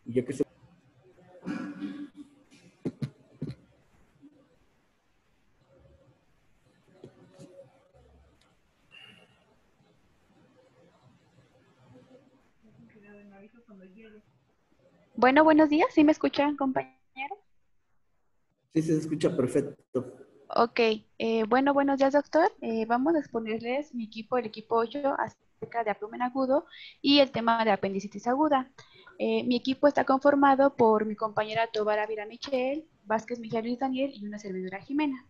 Y ya que se... Bueno, buenos días. ¿Sí me escuchan, compañeros? Sí, se escucha perfecto. Ok. Bueno, buenos días, doctor. Vamos a exponerles mi equipo, el equipo 8, acerca de abdomen agudo y el tema de apendicitis aguda. Mi equipo está conformado por mi compañera Tobar Ávila Michelle, Vázquez Miguel Luis Daniel y una servidora Jimena.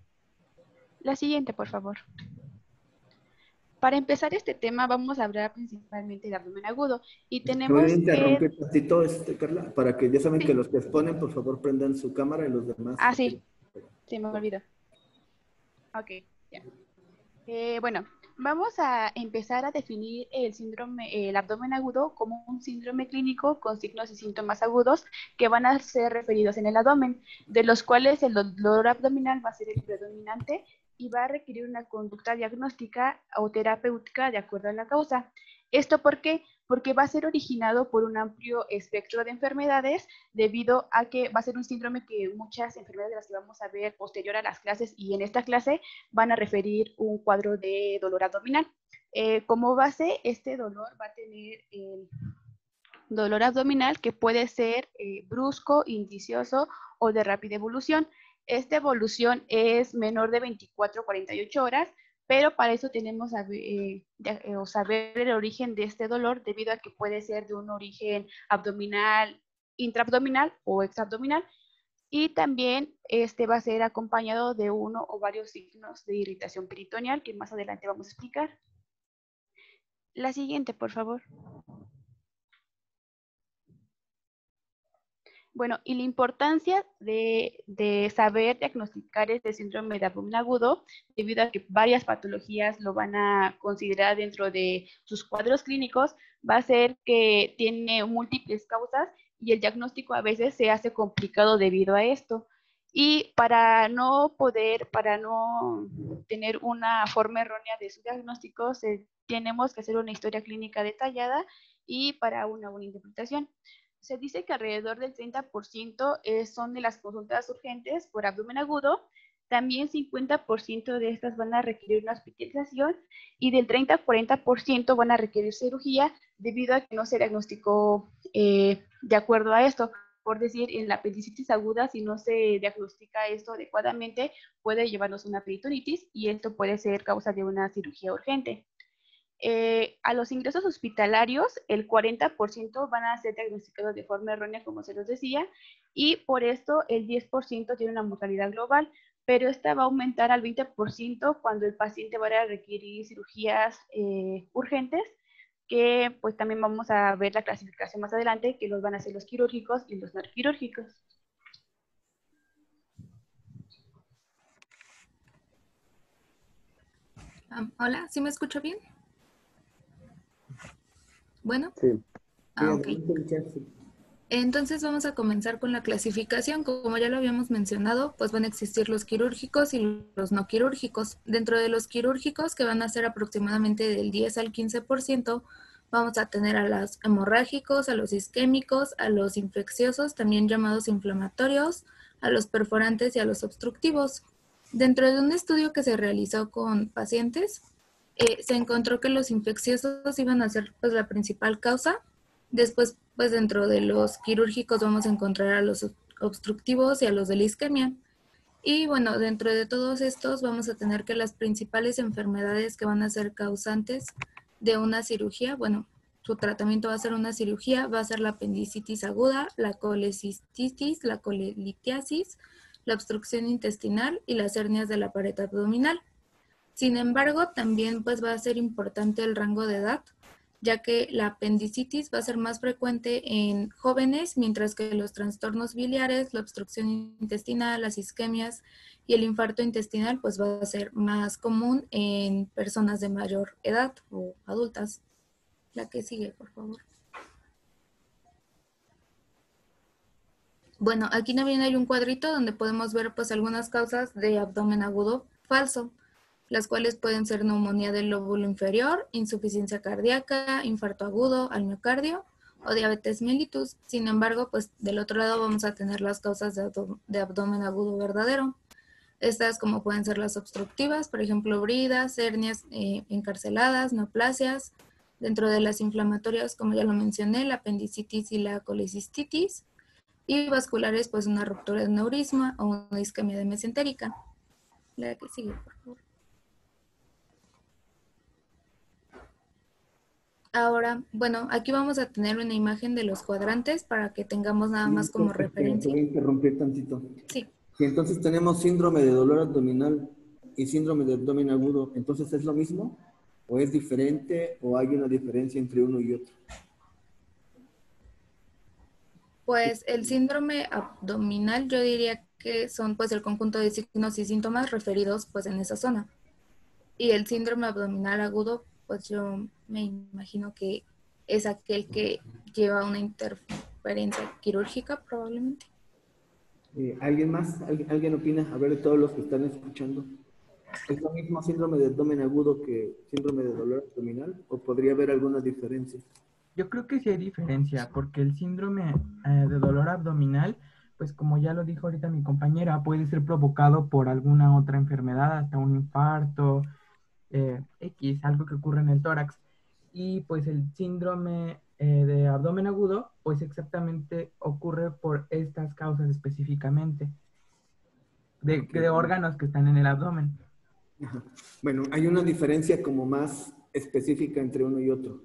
La siguiente, por favor. Para empezar este tema vamos a hablar principalmente de abdomen agudo y Me voy a tenemos que... interrumpir tantito, Carla, para que ya saben que Sí. los que exponen, por favor, prendan su cámara y los demás. Ah, sí. Se me olvidó. Ok, ya. Bueno, vamos a empezar a definir el síndrome, el abdomen agudo como un síndrome clínico con signos y síntomas agudos que van a ser referidos en el abdomen, de los cuales el dolor abdominal va a ser el predominante y va a requerir una conducta diagnóstica o terapéutica de acuerdo a la causa. ¿Esto por qué? Porque va a ser originado por un amplio espectro de enfermedades debido a que va a ser un síndrome que muchas enfermedades de las que vamos a ver posterior a las clases y en esta clase van a referir un cuadro de dolor abdominal. Como base, este dolor va a tener el dolor abdominal que puede ser brusco, indicioso o de rápida evolución. Esta evolución es menor de 24 a 48 horas, pero para eso tenemos saber el origen de este dolor debido a que puede ser de un origen abdominal, intraabdominal o extraabdominal, y también este va a ser acompañado de uno o varios signos de irritación peritoneal que más adelante vamos a explicar. La siguiente, por favor. Bueno, y la importancia de saber diagnosticar este síndrome de abdomen agudo, debido a que varias patologías lo van a considerar dentro de sus cuadros clínicos, va a ser que tiene múltiples causas y el diagnóstico a veces se hace complicado debido a esto. Y para no tener una forma errónea de su diagnóstico, tenemos que hacer una historia clínica detallada y para una buena interpretación. Se dice que alrededor del 30% son de las consultas urgentes por abdomen agudo. También 50% de estas van a requerir una hospitalización y del 30 al 40% van a requerir cirugía debido a que no se diagnosticó de acuerdo a esto. Por decir, en la apendicitis aguda, si no se diagnostica esto adecuadamente, puede llevarnos a una peritonitis y esto puede ser causa de una cirugía urgente. A los ingresos hospitalarios, el 40% van a ser diagnosticados de forma errónea, como se los decía, y por esto el 10% tiene una mortalidad global, pero esta va a aumentar al 20% cuando el paciente va a requerir cirugías urgentes, que pues también vamos a ver la clasificación más adelante, que los van a hacer los quirúrgicos y los no quirúrgicos. Hola, ¿sí me escucha bien? Bueno. Sí. Ok. Entonces vamos a comenzar con la clasificación. Como ya lo habíamos mencionado, pues van a existir los quirúrgicos y los no quirúrgicos. Dentro de los quirúrgicos, que van a ser aproximadamente del 10 al 15%, vamos a tener a los hemorrágicos, a los isquémicos, a los infecciosos, también llamados inflamatorios, a los perforantes y a los obstructivos. Dentro de un estudio que se realizó con pacientes, se encontró que los infecciosos iban a ser pues la principal causa. Después, pues dentro de los quirúrgicos vamos a encontrar a los obstructivos y a los de la isquemia. Y bueno, dentro de todos estos vamos a tener que las principales enfermedades que van a ser causantes de una cirugía, bueno, su tratamiento va a ser una cirugía, va a ser la apendicitis aguda, la colecistitis, la colelitiasis, la obstrucción intestinal y las hernias de la pared abdominal. Sin embargo, también pues va a ser importante el rango de edad, ya que la apendicitis va a ser más frecuente en jóvenes, mientras que los trastornos biliares, la obstrucción intestinal, las isquemias y el infarto intestinal pues va a ser más común en personas de mayor edad o adultas. La que sigue, por favor. Bueno, aquí también hay un cuadrito donde podemos ver pues algunas causas de abdomen agudo falso, las cuales pueden ser neumonía del lóbulo inferior, insuficiencia cardíaca, infarto agudo al miocardio o diabetes mellitus. Sin embargo, pues del otro lado vamos a tener las causas de abdomen agudo verdadero. Estas como pueden ser las obstructivas, por ejemplo, bridas, hernias encarceladas, neoplasias. Dentro de las inflamatorias, como ya lo mencioné, la apendicitis y la colecistitis. Y vasculares, pues una ruptura de aneurisma o una isquemia de mesentérica. La que sigue, por favor. Ahora, bueno, aquí vamos a tener una imagen de los cuadrantes para que tengamos nada más como referencia. Voy a interrumpir tantito. Sí. Si entonces tenemos síndrome de dolor abdominal y síndrome de abdomen agudo, ¿entonces es lo mismo? ¿O es diferente? ¿O hay una diferencia entre uno y otro? Pues el síndrome abdominal yo diría que son pues el conjunto de signos y síntomas referidos pues en esa zona. Y el síndrome abdominal agudo, pues yo me imagino que es aquel que lleva una interferencia quirúrgica probablemente. ¿Alguien más? ¿Alguien opina? A ver, de todos los que están escuchando. ¿Es lo mismo síndrome de abdomen agudo que síndrome de dolor abdominal? ¿O podría haber alguna diferencia? Yo creo que sí hay diferencia, porque el síndrome de dolor abdominal, pues como ya lo dijo ahorita mi compañera, puede ser provocado por alguna otra enfermedad, hasta un infarto, X, algo que ocurre en el tórax. Y pues el síndrome de abdomen agudo, pues exactamente ocurre por estas causas específicamente, de órganos que están en el abdomen. Bueno, hay una diferencia como más específica entre uno y otro.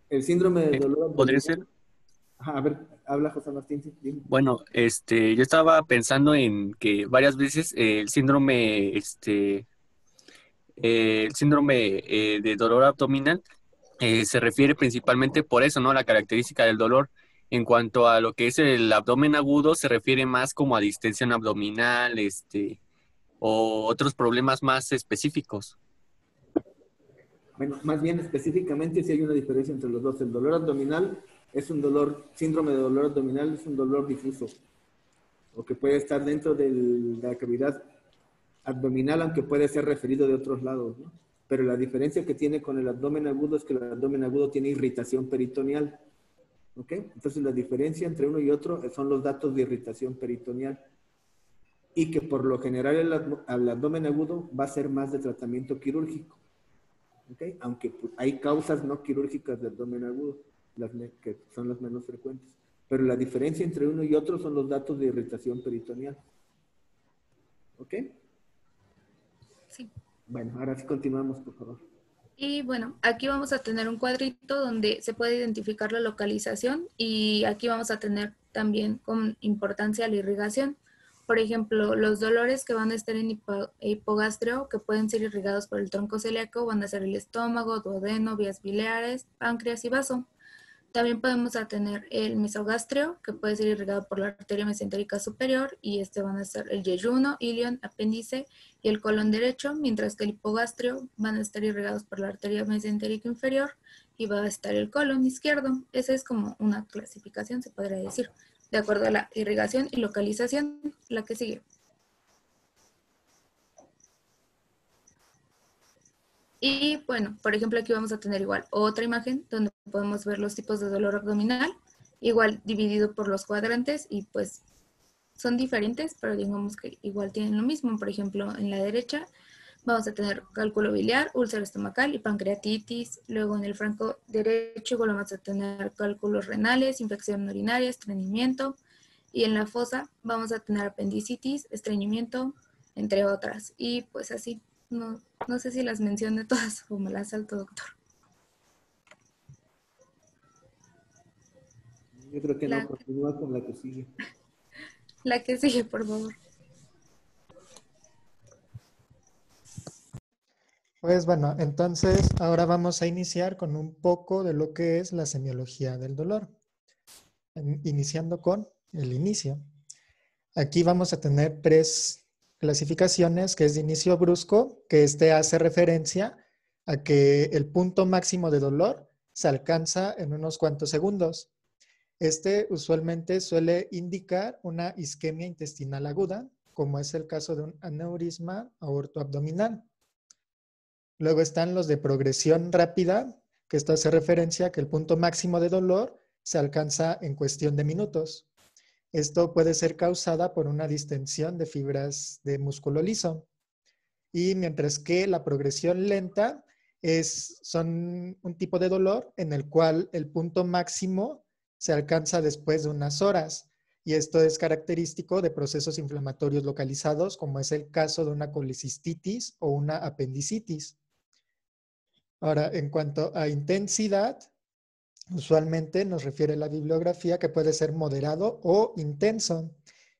El síndrome de dolor abdominal. ¿Podría ser? Ajá, a ver, habla José Martín. Sí, dime. Bueno, yo estaba pensando en que varias veces el síndrome de dolor abdominal se refiere principalmente por eso, ¿no? La característica del dolor. En cuanto a lo que es el abdomen agudo, se refiere más como a distensión abdominal, o otros problemas más específicos. Bueno, más bien específicamente sí hay una diferencia entre los dos. El dolor abdominal es un dolor, síndrome de dolor abdominal es un dolor difuso, o que puede estar dentro de la cavidad abdominal, aunque puede ser referido de otros lados, ¿no? Pero la diferencia que tiene con el abdomen agudo es que el abdomen agudo tiene irritación peritoneal. ¿Ok? Entonces la diferencia entre uno y otro son los datos de irritación peritoneal. Y que por lo general el abdomen agudo va a ser más de tratamiento quirúrgico. ¿Ok? Aunque hay causas no quirúrgicas de abdomen agudo, que son las menos frecuentes. Pero la diferencia entre uno y otro son los datos de irritación peritoneal. ¿Ok? Sí. Bueno, ahora sí continuamos, por favor. Y bueno, aquí vamos a tener un cuadrito donde se puede identificar la localización y aquí vamos a tener también con importancia la irrigación. Por ejemplo, los dolores que van a estar en hipogastrio, que pueden ser irrigados por el tronco celíaco, van a ser el estómago, duodeno, vías biliares, páncreas y vaso. También podemos tener el mesogastrio, que puede ser irrigado por la arteria mesentérica superior, y van a ser el yeyuno, ilion, apéndice y el colon derecho, mientras que el hipogastrio van a estar irrigados por la arteria mesentérica inferior y va a estar el colon izquierdo. Esa es como una clasificación, se podría decir, de acuerdo a la irrigación y localización. La que sigue. Y bueno, por ejemplo, aquí vamos a tener igual otra imagen donde podemos ver los tipos de dolor abdominal, igual dividido por los cuadrantes y pues son diferentes, pero digamos que igual tienen lo mismo. Por ejemplo, en la derecha vamos a tener cálculo biliar, úlcera estomacal y pancreatitis. Luego en el flanco derecho igual vamos a tener cálculos renales, infección urinaria, estreñimiento. Y en la fosa vamos a tener apendicitis, estreñimiento, entre otras. Y pues así. No sé si las mencioné todas o me las salto, doctor. Yo creo que no, continúa con la que sigue. La que sigue, por favor. Pues bueno, entonces ahora vamos a iniciar con un poco de lo que es la semiología del dolor. Iniciando con el inicio. Aquí vamos a tener 3 clasificaciones, que es de inicio brusco, que hace referencia a que el punto máximo de dolor se alcanza en unos cuantos segundos. Usualmente suele indicar una isquemia intestinal aguda, como es el caso de un aneurisma aortoabdominal. Luego están los de progresión rápida, que esto hace referencia a que el punto máximo de dolor se alcanza en cuestión de minutos. Esto puede ser causada por una distensión de fibras de músculo liso. Y mientras que la progresión lenta son un tipo de dolor en el cual el punto máximo se alcanza después de unas horas. Y esto es característico de procesos inflamatorios localizados, como es el caso de una colecistitis o una apendicitis. Ahora, en cuanto a intensidad, usualmente nos refiere la bibliografía que puede ser moderado o intenso.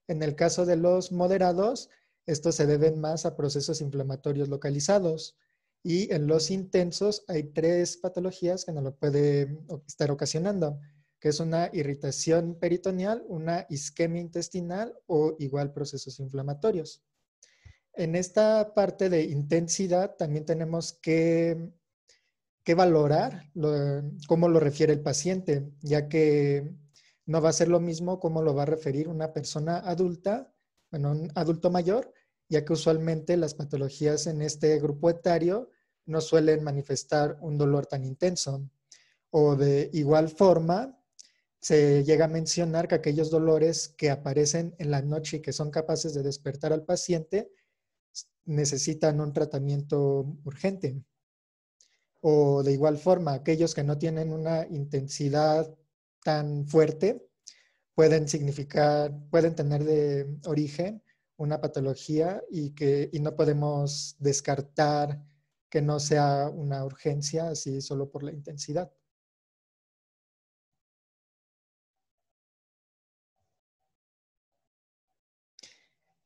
En el caso de los moderados, estos se deben más a procesos inflamatorios localizados. Y en los intensos hay 3 patologías que nos lo puede estar ocasionando, que es una irritación peritoneal, una isquemia intestinal o igual procesos inflamatorios. En esta parte de intensidad también tenemos que valorar cómo lo refiere el paciente, ya que no va a ser lo mismo cómo lo va a referir una persona adulta, bueno, un adulto mayor, ya que usualmente las patologías en este grupo etario no suelen manifestar un dolor tan intenso. O de igual forma, se llega a mencionar que aquellos dolores que aparecen en la noche y que son capaces de despertar al paciente necesitan un tratamiento urgente. O de igual forma, aquellos que no tienen una intensidad tan fuerte pueden tener de origen una patología y no podemos descartar que no sea una urgencia así solo por la intensidad.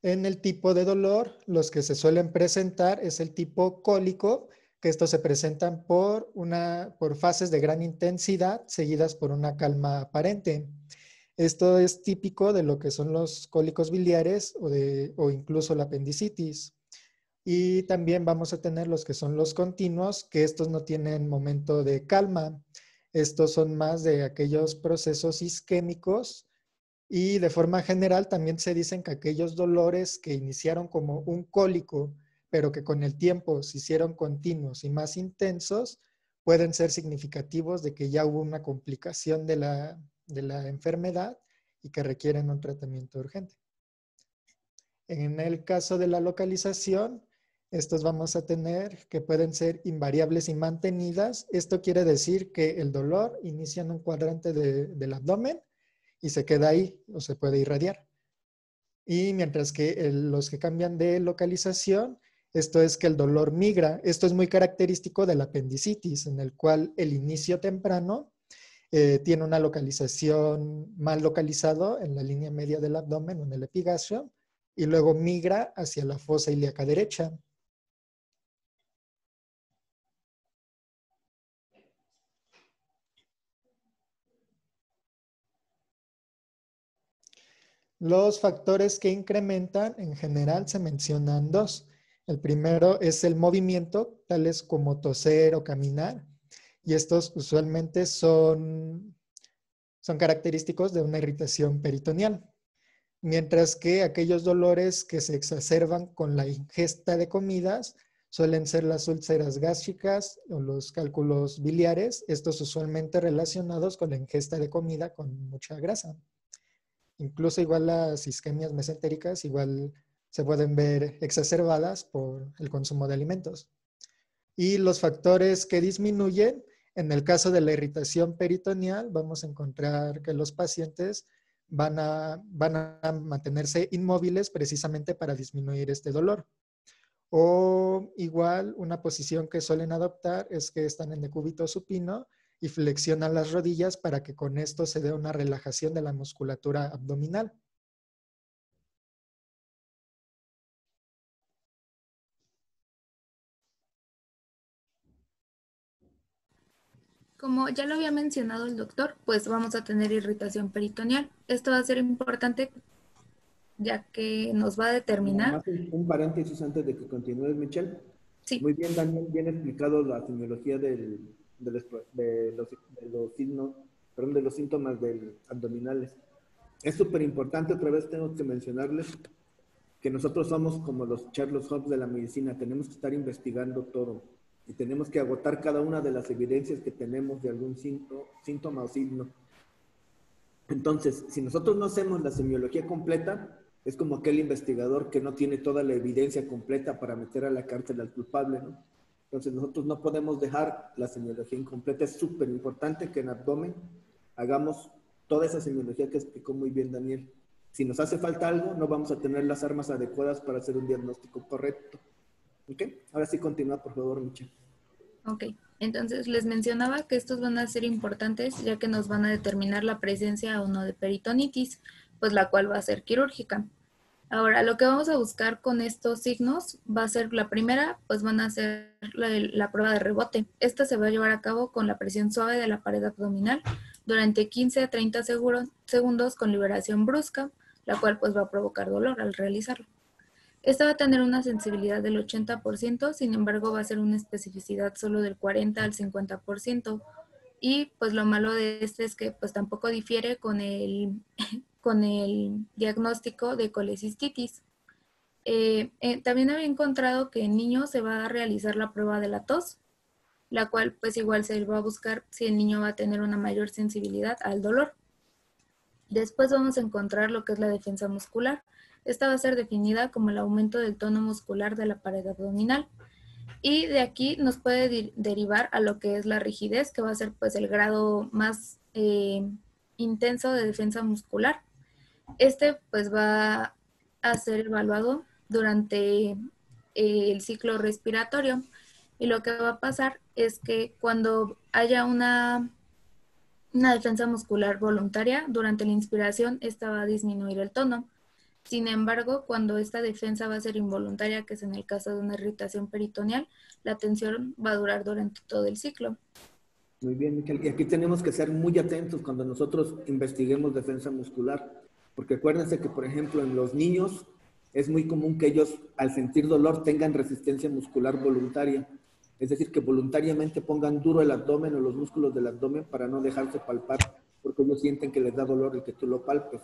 En el tipo de dolor, los que se suelen presentar es el tipo cólico, que estos se presentan por fases de gran intensidad seguidas por una calma aparente. Esto es típico de lo que son los cólicos biliares o incluso la apendicitis. Y también vamos a tener los que son los continuos, que estos no tienen momento de calma. Estos son más de aquellos procesos isquémicos. Y de forma general también se dicen que aquellos dolores que iniciaron como un cólico, pero que con el tiempo se hicieron continuos y más intensos, pueden ser significativos de que ya hubo una complicación de la enfermedad y que requieren un tratamiento urgente. En el caso de la localización, estos vamos a tener que pueden ser invariables y mantenidas. Esto quiere decir que el dolor inicia en un cuadrante del abdomen y se queda ahí o se puede irradiar. Y mientras que los que cambian de localización, esto es que el dolor migra. Esto es muy característico de la apendicitis, en el cual el inicio temprano tiene una localización mal localizado en la línea media del abdomen o en el epigastrio, y luego migra hacia la fosa ilíaca derecha. Los factores que incrementan en general se mencionan 2. El primero es el movimiento, tales como toser o caminar, y estos usualmente son característicos de una irritación peritoneal. Mientras que aquellos dolores que se exacerban con la ingesta de comidas suelen ser las úlceras gástricas o los cálculos biliares, estos usualmente relacionados con la ingesta de comida con mucha grasa. Incluso igual las isquemias mesentéricas igual se pueden ver exacerbadas por el consumo de alimentos. Y los factores que disminuyen, en el caso de la irritación peritoneal, vamos a encontrar que los pacientes van a mantenerse inmóviles precisamente para disminuir este dolor. O igual una posición que suelen adoptar es que están en decúbito supino y flexionan las rodillas para que con esto se dé una relajación de la musculatura abdominal. Como ya lo había mencionado el doctor, pues vamos a tener irritación peritoneal. Esto va a ser importante ya que nos va a determinar. Un paréntesis antes de que continúes, Michelle. Sí. Muy bien, Daniel, bien explicado la semiología de los síntomas abdominales. Es súper importante, otra vez tengo que mencionarles que nosotros somos como los Sherlock Holmes de la medicina, tenemos que estar investigando todo y tenemos que agotar cada una de las evidencias que tenemos de algún síntoma o signo. Entonces, si nosotros no hacemos la semiología completa, es como aquel investigador que no tiene toda la evidencia completa para meter a la cárcel al culpable, ¿no? Entonces, nosotros no podemos dejar la semiología incompleta. Es súper importante que en abdomen hagamos toda esa semiología que explicó muy bien Daniel. Si nos hace falta algo, no vamos a tener las armas adecuadas para hacer un diagnóstico correcto. ¿Ok? Ahora sí continúa, por favor, Michelle. Ok, entonces les mencionaba que estos van a ser importantes ya que nos van a determinar la presencia o no de peritonitis, pues la cual va a ser quirúrgica. Ahora, lo que vamos a buscar con estos signos va a ser la primera, pues van a ser la prueba de rebote. Esta se va a llevar a cabo con la presión suave de la pared abdominal durante 15 a 30 segundos con liberación brusca, la cual pues va a provocar dolor al realizarlo. Esta va a tener una sensibilidad del 80%, sin embargo va a ser una especificidad solo del 40 al 50%. Y pues lo malo de este es que pues tampoco difiere con el diagnóstico de colecistitis. También había encontrado que en niños se va a realizar la prueba de la tos, la cual pues igual se va a buscar si el niño va a tener una mayor sensibilidad al dolor. Después vamos a encontrar lo que es la defensa muscular. Esta va a ser definida como el aumento del tono muscular de la pared abdominal. Y de aquí nos puede derivar a lo que es la rigidez, que va a ser pues el grado más intenso de defensa muscular. Este pues va a ser evaluado durante el ciclo respiratorio. Y lo que va a pasar es que cuando haya una defensa muscular voluntaria, durante la inspiración, esta va a disminuir el tono. Sin embargo, cuando esta defensa va a ser involuntaria, que es en el caso de una irritación peritoneal, la tensión va a durar durante todo el ciclo. Muy bien, Miquel. Y aquí tenemos que ser muy atentos cuando nosotros investiguemos defensa muscular, porque acuérdense que, por ejemplo, en los niños es muy común que ellos, al sentir dolor, tengan resistencia muscular voluntaria. Es decir, que voluntariamente pongan duro el abdomen o los músculos del abdomen para no dejarse palpar, porque ellos sienten que les da dolor el que tú lo palpes.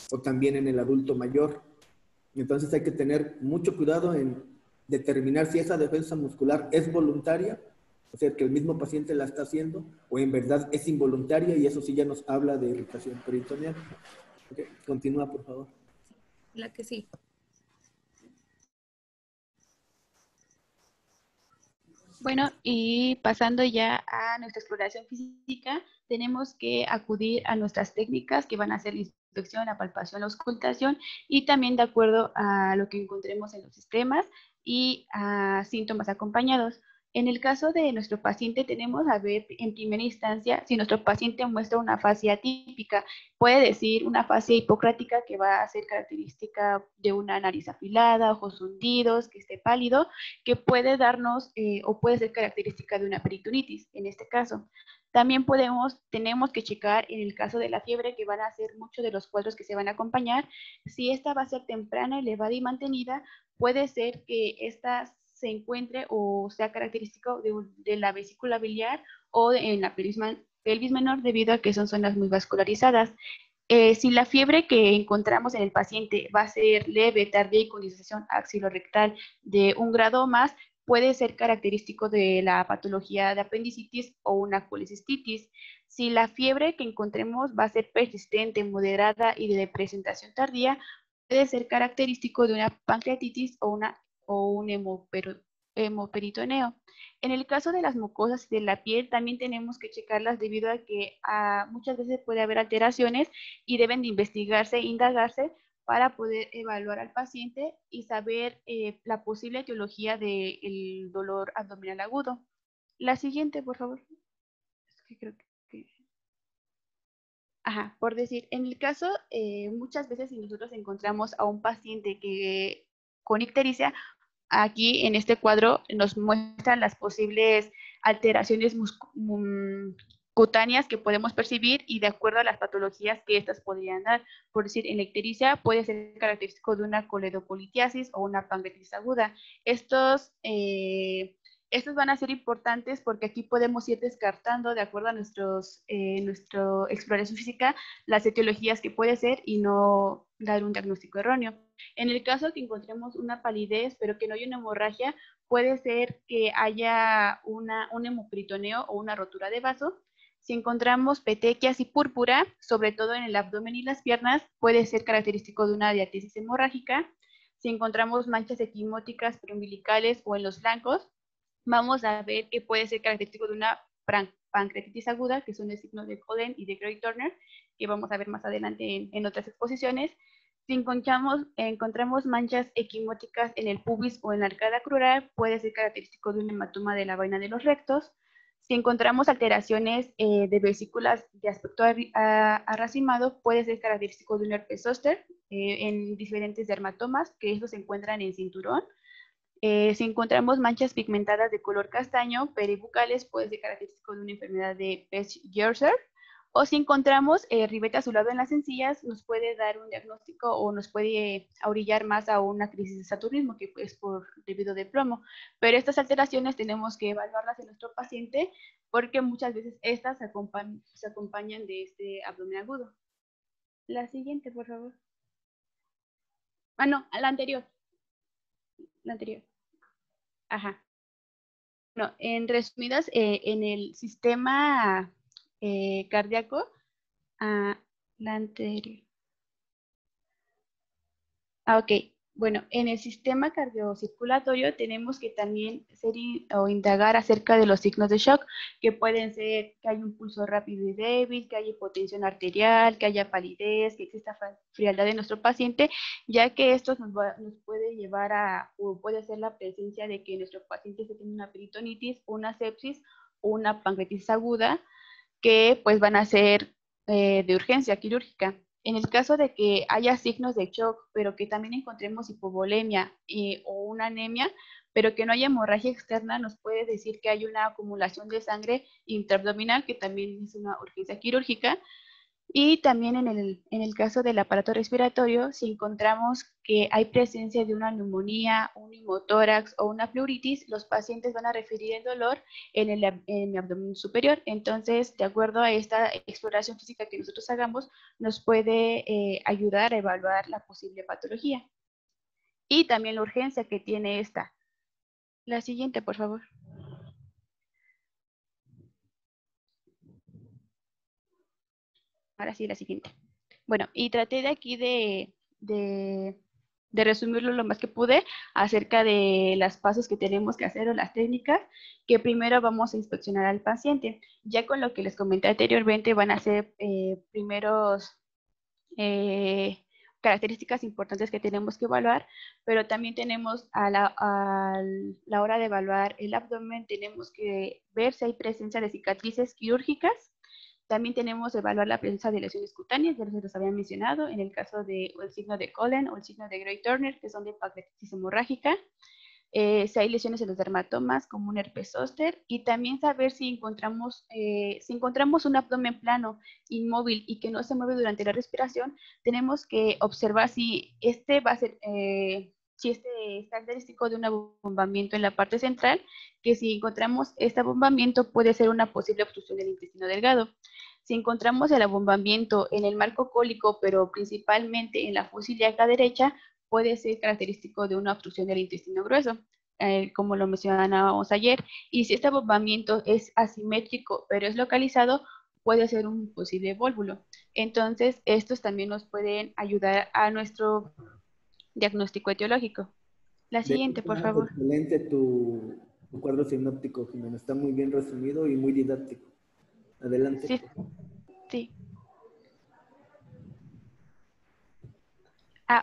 O también en el adulto mayor. Entonces hay que tener mucho cuidado en determinar si esa defensa muscular es voluntaria, o sea, que el mismo paciente la está haciendo, o en verdad es involuntaria, y eso sí ya nos habla de irritación peritoneal. Okay. Continúa, por favor. La que sí. Bueno, y pasando ya a nuestra exploración física, tenemos que acudir a nuestras técnicas que van a ser la inspección, la palpación, la auscultación, y también de acuerdo a lo que encontremos en los sistemas y a síntomas acompañados. En el caso de nuestro paciente tenemos a ver en primera instancia si nuestro paciente muestra una fascia atípica. Puede decir una fascia hipocrática que va a ser característica de una nariz afilada, ojos hundidos, que esté pálido, que puede darnos o puede ser característica de una peritonitis en este caso. También tenemos que checar en el caso de la fiebre, que van a ser muchos de los cuadros que se van a acompañar. Si esta va a ser temprana, elevada y mantenida, puede ser que esta se encuentre o sea característico de la vesícula biliar o en la pelvis menor, debido a que son zonas muy vascularizadas. Si la fiebre que encontramos en el paciente va a ser leve, tardía y con disociación axilorectal de 1 grado o más, puede ser característico de la patología de apendicitis o una colecistitis. Si la fiebre que encontremos va a ser persistente, moderada y de presentación tardía, puede ser característico de una pancreatitis o un hemoperitoneo. En el caso de las mucosas y de la piel, también tenemos que checarlas debido a que muchas veces puede haber alteraciones y deben de investigarse e indagarse para poder evaluar al paciente y saber la posible etiología del dolor abdominal agudo. La siguiente, por favor. Es que creo que... Ajá, por decir, en el caso, muchas veces si nosotros encontramos a un paciente que con ictericia, aquí en este cuadro nos muestran las posibles alteraciones cutáneas que podemos percibir y de acuerdo a las patologías que estas podrían dar. Por decir, en la ictericia puede ser característico de una coledocolitiasis o una pancreatitis aguda. Estos van a ser importantes porque aquí podemos ir descartando, de acuerdo a nuestra exploración física, las etiologías que puede ser y no dar un diagnóstico erróneo. En el caso que encontremos una palidez, pero que no haya una hemorragia, puede ser que haya un hemoperitoneo o una rotura de vaso. Si encontramos petequias y púrpura, sobre todo en el abdomen y las piernas, puede ser característico de una diatesis hemorrágica. Si encontramos manchas equimóticas preumbilicales o en los flancos, vamos a ver que puede ser característico de una pancreatitis aguda, que son el signo de Cohen y de Grey-Turner, que vamos a ver más adelante en otras exposiciones. Si encontramos manchas equimóticas en el pubis o en la arcada crural, puede ser característico de un hematoma de la vaina de los rectos. Si encontramos alteraciones de vesículas de aspecto arracimado, puede ser característico de un herpes zóster en diferentes dermatomas, que estos se encuentran en cinturón. Si encontramos manchas pigmentadas de color castaño, peribucales, puede ser característico de una enfermedad de Pest-Yerser. O si encontramos ribete azulado en las encías, nos puede dar un diagnóstico o nos puede orillar más a una crisis de saturnismo, que es debido de plomo. Pero estas alteraciones tenemos que evaluarlas en nuestro paciente porque muchas veces estas se acompañan de este abdomen agudo. La siguiente, por favor. Ah, no, la anterior. La anterior. Ajá. Bueno, en resumidas, en el sistema cardíaco, la anterior. Ok, bueno, en el sistema cardiocirculatorio tenemos que también indagar acerca de los signos de shock, que pueden ser que haya un pulso rápido y débil, que haya hipotensión arterial, que haya palidez, que exista frialdad de nuestro paciente, ya que esto nos puede llevar o puede ser la presencia de que nuestro paciente se tiene una peritonitis, una sepsis o una pancreatitis aguda, que pues van a ser de urgencia quirúrgica. En el caso de que haya signos de shock, pero que también encontremos hipovolemia o una anemia, pero que no haya hemorragia externa, nos puede decir que hay una acumulación de sangre intraabdominal, que también es una urgencia quirúrgica. Y también en el caso del aparato respiratorio, si encontramos que hay presencia de una neumonía, un neumotórax o una pleuritis, los pacientes van a referir el dolor en el abdomen superior. Entonces, de acuerdo a esta exploración física que nosotros hagamos, nos puede ayudar a evaluar la posible patología. Y también la urgencia que tiene esta. La siguiente, por favor. Ahora sí, la siguiente. Bueno, y traté de aquí de resumirlo lo más que pude acerca de los pasos que tenemos que hacer o las técnicas, que primero vamos a inspeccionar al paciente. Ya con lo que les comenté anteriormente van a ser primeros características importantes que tenemos que evaluar, pero también tenemos a la hora de evaluar el abdomen, tenemos que ver si hay presencia de cicatrices quirúrgicas. También tenemos que evaluar la presencia de lesiones cutáneas, ya se los había mencionado, en el caso del signo de Cohen o el signo de Grey-Turner, que son de pancreatitis hemorrágica. Si hay lesiones en los dermatomas, como un herpes zóster, y también saber si encontramos un abdomen plano, inmóvil y que no se mueve durante la respiración, tenemos que observar si este va a ser, si este es característico de un abombamiento en la parte central, que si encontramos este abombamiento puede ser una posible obstrucción del intestino delgado. Si encontramos el abombamiento en el marco cólico, pero principalmente en la fosa ilíaca derecha, puede ser característico de una obstrucción del intestino grueso, como lo mencionábamos ayer. Y si este abombamiento es asimétrico, pero es localizado, puede ser un posible vólvulo. Entonces, estos también nos pueden ayudar a nuestro diagnóstico etiológico. La siguiente, por favor. Excelente tu cuadro sinóptico, Jimena. Está muy bien resumido y muy didáctico. Adelante. Sí, sí.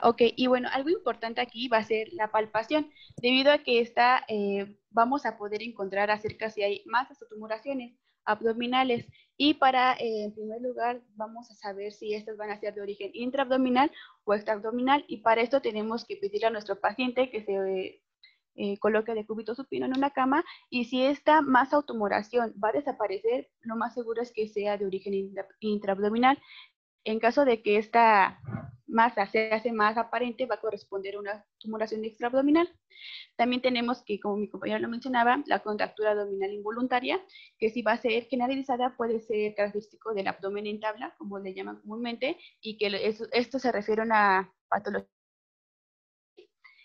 Ok. Y bueno, algo importante aquí va a ser la palpación, debido a que vamos a poder encontrar acerca si hay masas o tumoraciones abdominales. Y en primer lugar, vamos a saber si estas van a ser de origen intraabdominal o extraabdominal. Y para esto tenemos que pedirle a nuestro paciente que se coloque de cúbito supino en una cama, y si esta masa o tumoración va a desaparecer, lo más seguro es que sea de origen intraabdominal. En caso de que esta masa se hace más aparente, va a corresponder a una tumoración extraabdominal. También tenemos que, como mi compañero lo mencionaba, la contractura abdominal involuntaria, que si va a ser generalizada puede ser característico del abdomen en tabla, como le llaman comúnmente, y que esto se refiere a una patología.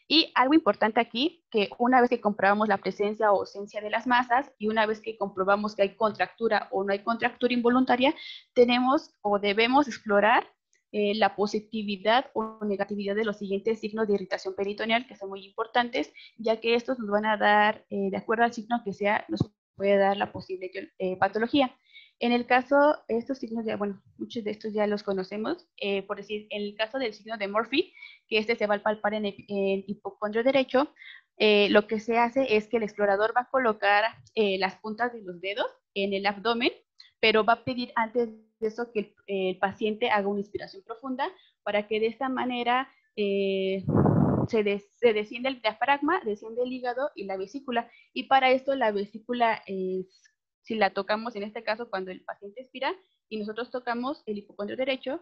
Y algo importante aquí, que una vez que comprobamos la presencia o ausencia de las masas y una vez que comprobamos que hay contractura o no hay contractura involuntaria, tenemos o debemos explorar la positividad o negatividad de los siguientes signos de irritación peritoneal, que son muy importantes, ya que estos nos van a dar, de acuerdo al signo que sea, nos puede dar la posible patología. En el caso, estos signos ya, bueno, muchos de estos ya los conocemos, por decir, en el caso del signo de Murphy, que este se va a palpar en hipocondrio derecho, lo que se hace es que el explorador va a colocar las puntas de los dedos en el abdomen, pero va a pedir antes de eso que el paciente haga una inspiración profunda para que de esta manera se desciende el diafragma, desciende el hígado y la vesícula. Y para esto la vesícula si la tocamos en este caso cuando el paciente expira y nosotros tocamos el hipocondrio derecho,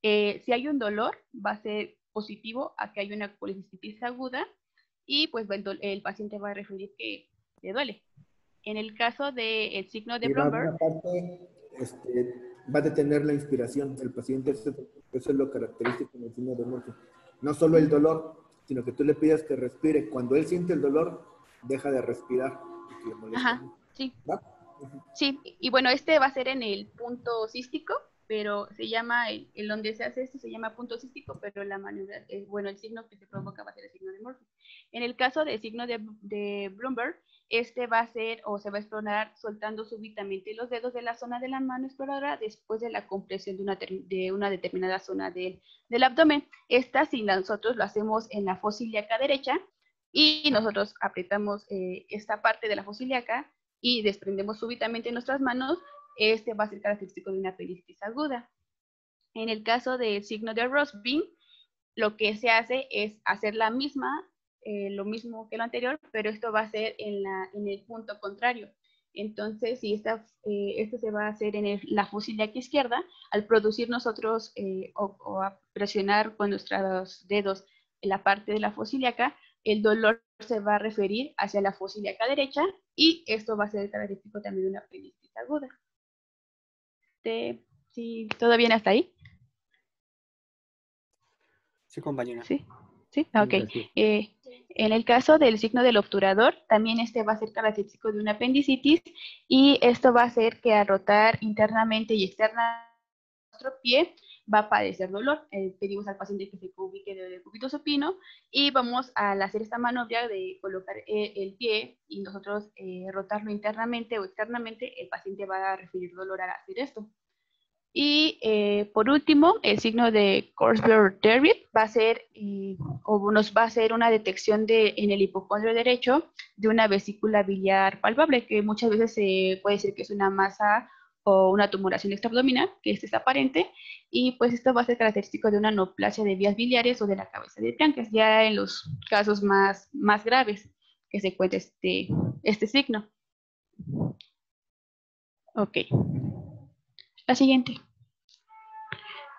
si hay un dolor va a ser positivo a que hay una colicistitis aguda y pues el paciente va a referir que le duele. En el caso del signo de Blumberg, va a detener la inspiración. El paciente, eso es lo característico del signo de Murphy. No solo el dolor, sino que tú le pidas que respire. Cuando él siente el dolor, deja de respirar. Y le molesta. Ajá, sí. Sí, y bueno, este va a ser en el punto cístico, pero se llama, el donde se hace esto se llama punto cístico, pero la maniobra, bueno, el signo que se provoca va a ser el signo de Murphy. En el caso del signo de Blumberg, este va a ser o se va a explorar soltando súbitamente los dedos de la zona de la mano exploradora después de la compresión de una determinada zona del abdomen. Esta, si nosotros lo hacemos en la fosa ilíaca derecha y nosotros apretamos esta parte de la fosa ilíaca y desprendemos súbitamente nuestras manos, este va a ser característico de una apendicitis aguda. En el caso del signo de Rossby, lo que se hace es hacer lo mismo que lo anterior, pero esto va a ser en el punto contrario. Entonces, si esto se va a hacer en la fosa ilíaca izquierda, al producir nosotros o a presionar con nuestros dedos en la parte de la fosa ilíaca, el dolor se va a referir hacia la fosa ilíaca derecha y esto va a ser característico también de una apendicitis aguda. ¿Sí, todo bien hasta ahí? Sí, compañera. Sí, sí, ok. En el caso del signo del obturador, también este va a ser característico de una apendicitis y esto va a hacer que al rotar internamente y externamente nuestro pie va a padecer dolor. Pedimos al paciente que se ubique del cúbito supino y vamos a hacer esta maniobra de colocar el pie y nosotros rotarlo internamente o externamente, el paciente va a referir dolor al hacer esto. Y por último, el signo de Korsberg-Derrick va a ser, o nos va a hacer una detección en el hipocondrio derecho de una vesícula biliar palpable, que muchas veces se puede decir que es una masa o una tumoración extraabdominal, que es aparente, y pues esto va a ser característico de una neoplasia de vías biliares o de la cabeza de Plancke, ya en los casos más graves que se encuentra este signo. Ok. La siguiente.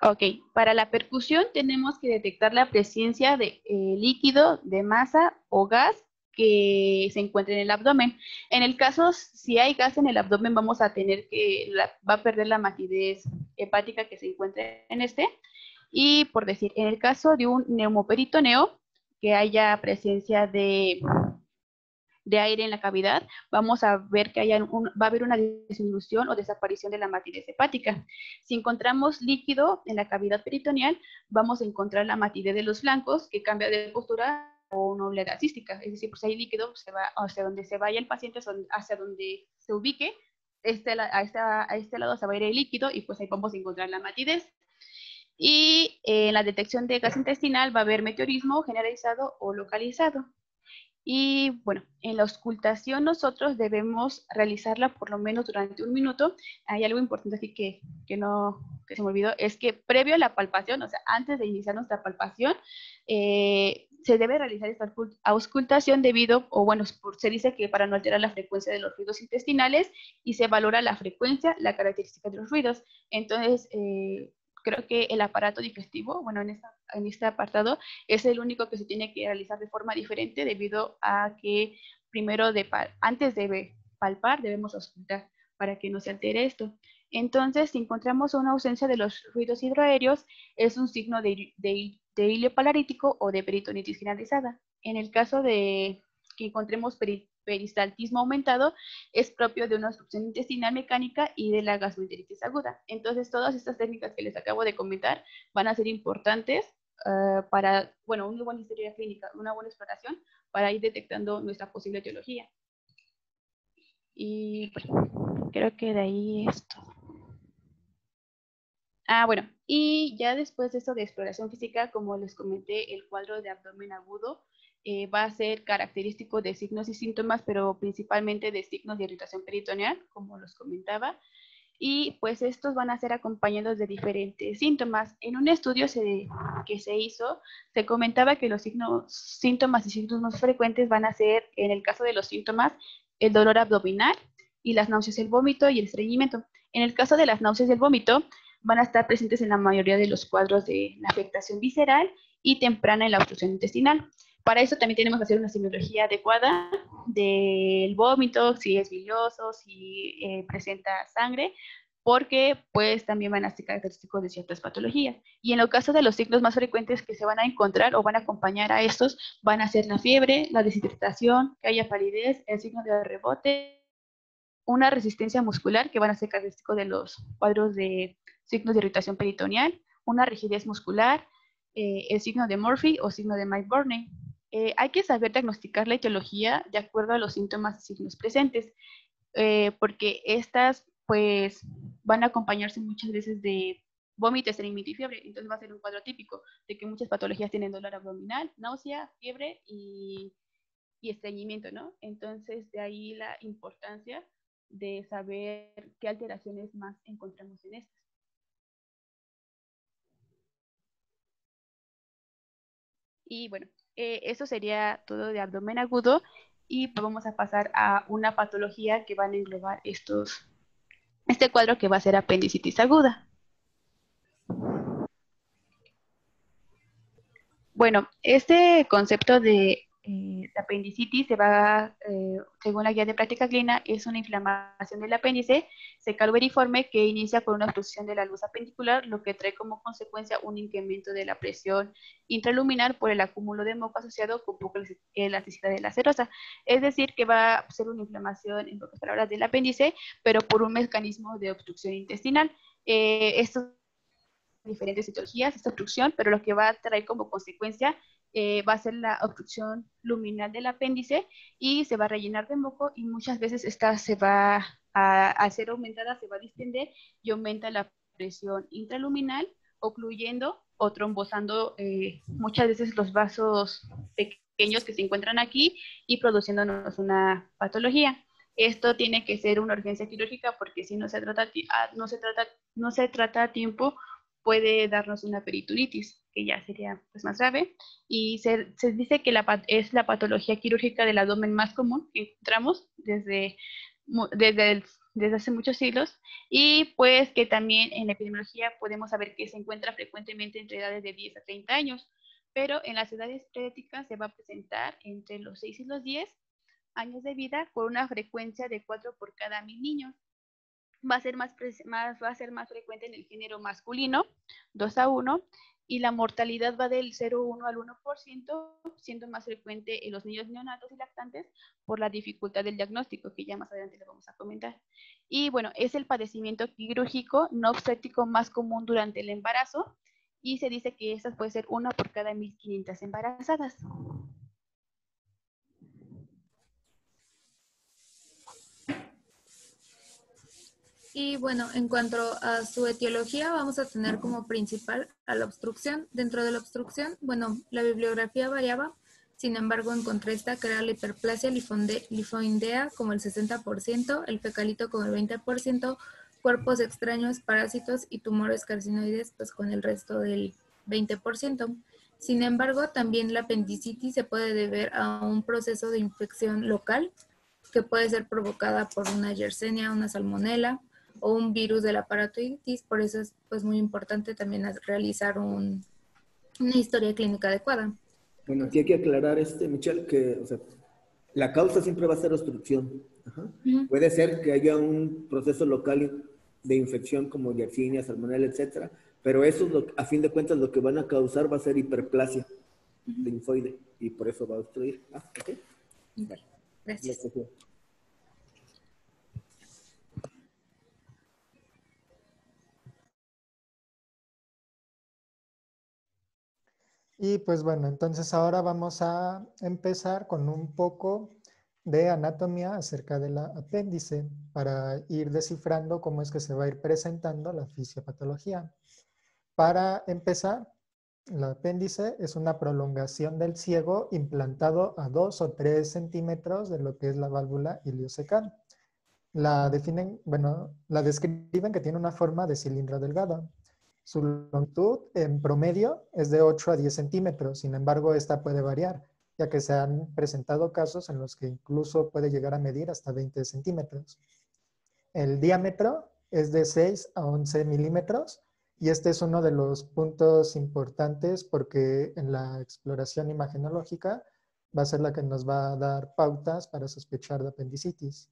Ok, para la percusión tenemos que detectar la presencia de líquido, de masa o gas que se encuentre en el abdomen. En el caso, si hay gas en el abdomen, vamos a tener va a perder la matidez hepática que se encuentra en este. Y por decir, en el caso de un neumoperitoneo, que haya presencia de aire en la cavidad, vamos a ver que va a haber una disminución o desaparición de la matidez hepática. Si encontramos líquido en la cavidad peritoneal, vamos a encontrar la matidez de los flancos que cambia de postura o una oleada cística. Es decir, pues si hay líquido, se va hacia donde se vaya el paciente, hacia donde se ubique, a este lado se va a ir el líquido y pues ahí vamos a encontrar la matidez. Y en la detección de gas intestinal va a haber meteorismo generalizado o localizado. Y bueno, en la auscultación nosotros debemos realizarla por lo menos durante 1 minuto. Hay algo importante aquí que se me olvidó, es que previo a la palpación, o sea, antes de iniciar nuestra palpación, se debe realizar esta auscultación debido, o bueno, se dice que para no alterar la frecuencia de los ruidos intestinales y se valora la frecuencia, la característica de los ruidos. Entonces, creo que el aparato digestivo, bueno, en este apartado, es el único que se tiene que realizar de forma diferente debido a que primero, antes de palpar, debemos auscultar para que no se altere esto. Entonces, si encontramos una ausencia de los ruidos hidroaéreos, es un signo de ilio palarítico o de peritonitis generalizada. En el caso de que encontremos peristaltismo aumentado, es propio de una obstrucción intestinal mecánica y de la gastroenteritis aguda. Entonces, todas estas técnicas que les acabo de comentar van a ser importantes para, bueno, una buena historia clínica, una buena exploración para ir detectando nuestra posible etiología. Y bueno, creo que de ahí es todo. Bueno, y ya después de esto de exploración física, como les comenté, el cuadro de abdomen agudo va a ser característico de signos y síntomas, pero principalmente de signos de irritación peritoneal, como los comentaba, y pues estos van a ser acompañados de diferentes síntomas. En un estudio que se hizo, se comentaba que los síntomas y signos más frecuentes van a ser, en el caso de los síntomas, el dolor abdominal y las náuseas, el vómito y el estreñimiento. En el caso de las náuseas y el vómito, van a estar presentes en la mayoría de los cuadros de la afectación visceral y temprana en la obstrucción intestinal. Para eso también tenemos que hacer una semiología adecuada del vómito, si es bilioso, si presenta sangre, porque pues también van a ser característicos de ciertas patologías. Y en el caso de los signos más frecuentes que se van a encontrar o van a acompañar a estos, van a ser la fiebre, la deshidratación, que haya palidez, el signo de rebote, una resistencia muscular, que van a ser característicos de los cuadros de signos de irritación peritoneal, una rigidez muscular, el signo de Murphy o signo de Mike-Burney. Hay que saber diagnosticar la etiología de acuerdo a los síntomas y signos presentes, porque estas pues van a acompañarse muchas veces de vómito, estreñimiento y fiebre. Entonces va a ser un cuadro típico de que muchas patologías tienen dolor abdominal, náusea, fiebre y estreñimiento, ¿no? Entonces de ahí la importancia de saber qué alteraciones más encontramos en estas. Y bueno, eso sería todo de abdomen agudo y pues vamos a pasar a una patología que van a englobar este cuadro que va a ser apendicitis aguda. Bueno, este concepto de apendicitis se va, según la guía de práctica clínica, es una inflamación del apéndice secalveriforme que inicia con una obstrucción de la luz apendicular, lo que trae como consecuencia un incremento de la presión intraluminar por el acúmulo de moco asociado con poca elasticidad de la serosa. Es decir, que va a ser una inflamación, en pocas palabras, del apéndice, pero por un mecanismo de obstrucción intestinal. Estos diferentes etiologías, esta obstrucción, pero lo que va a traer como consecuencia va a ser la obstrucción luminal del apéndice y se va a rellenar de moco y muchas veces esta se va a ser aumentada, se va a distender y aumenta la presión intraluminal, ocluyendo o trombosando muchas veces los vasos pequeños que se encuentran aquí y produciéndonos una patología. Esto tiene que ser una urgencia quirúrgica porque si no se trata a tiempo, puede darnos una peritonitis, que ya sería pues, más grave. Y se dice que es la patología quirúrgica del abdomen más común que encontramos desde hace muchos siglos. Y pues que también en la epidemiología podemos saber que se encuentra frecuentemente entre edades de 10 a 30 años. Pero en las edades predéticas se va a presentar entre los 6 y los 10 años de vida con una frecuencia de 4 por cada 1000 niños. Va a ser más frecuente en el género masculino, 2:1, y la mortalidad va del 0,1 al 1%, siendo más frecuente en los niños neonatos y lactantes por la dificultad del diagnóstico, que ya más adelante le vamos a comentar. Y bueno, es el padecimiento quirúrgico no obstétrico más común durante el embarazo, y se dice que esta puede ser 1 por cada 1500 embarazadas. Y bueno, en cuanto a su etiología, vamos a tener como principal a la obstrucción. Dentro de la obstrucción, bueno, la bibliografía variaba, sin embargo encontré esta que era la hiperplasia lifoidea como el 60%, el fecalito como el 20%, cuerpos extraños, parásitos y tumores carcinoides pues con el resto del 20%. Sin embargo, también la apendicitis se puede deber a un proceso de infección local que puede ser provocada por una Yersinia, una salmonela, o un virus de la parotiditis. Por eso es pues muy importante también realizar una historia clínica adecuada. Bueno, aquí hay que aclarar, Michelle, que o sea, la causa siempre va a ser obstrucción. Ajá. Puede ser que haya un proceso local de infección como Yersinia, salmonella, etcétera, pero eso, a fin de cuentas, lo que van a causar va a ser hiperplasia. linfoide y por eso va a obstruir. Ok. Vale, gracias. Y pues bueno, entonces ahora vamos a empezar con un poco de anatomía acerca de la apéndice para ir descifrando cómo es que se va a ir presentando la fisiopatología. Para empezar, el apéndice es una prolongación del ciego implantado a 2 o 3 centímetros de lo que es la válvula iliocecal. La definen, bueno, la describen que tiene una forma de cilindro delgado. Su longitud en promedio es de 8 a 10 centímetros, sin embargo, esta puede variar, ya que se han presentado casos en los que incluso puede llegar a medir hasta 20 centímetros. El diámetro es de 6 a 11 milímetros y este es uno de los puntos importantes porque en la exploración imagenológica va a ser la que nos va a dar pautas para sospechar de apendicitis.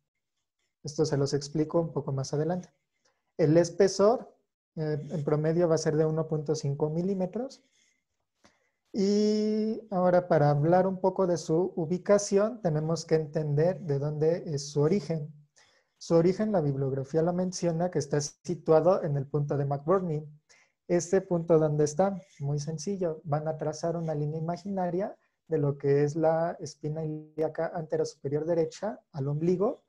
Esto se los explico un poco más adelante. El espesor en promedio va a ser de 1.5 milímetros. Y ahora para hablar un poco de su ubicación, tenemos que entender de dónde es su origen. Su origen, la bibliografía lo menciona, que está situado en el punto de McBurney. Este punto, ¿dónde está? Muy sencillo. Van a trazar una línea imaginaria de lo que es la espina ilíaca anterosuperior derecha al ombligo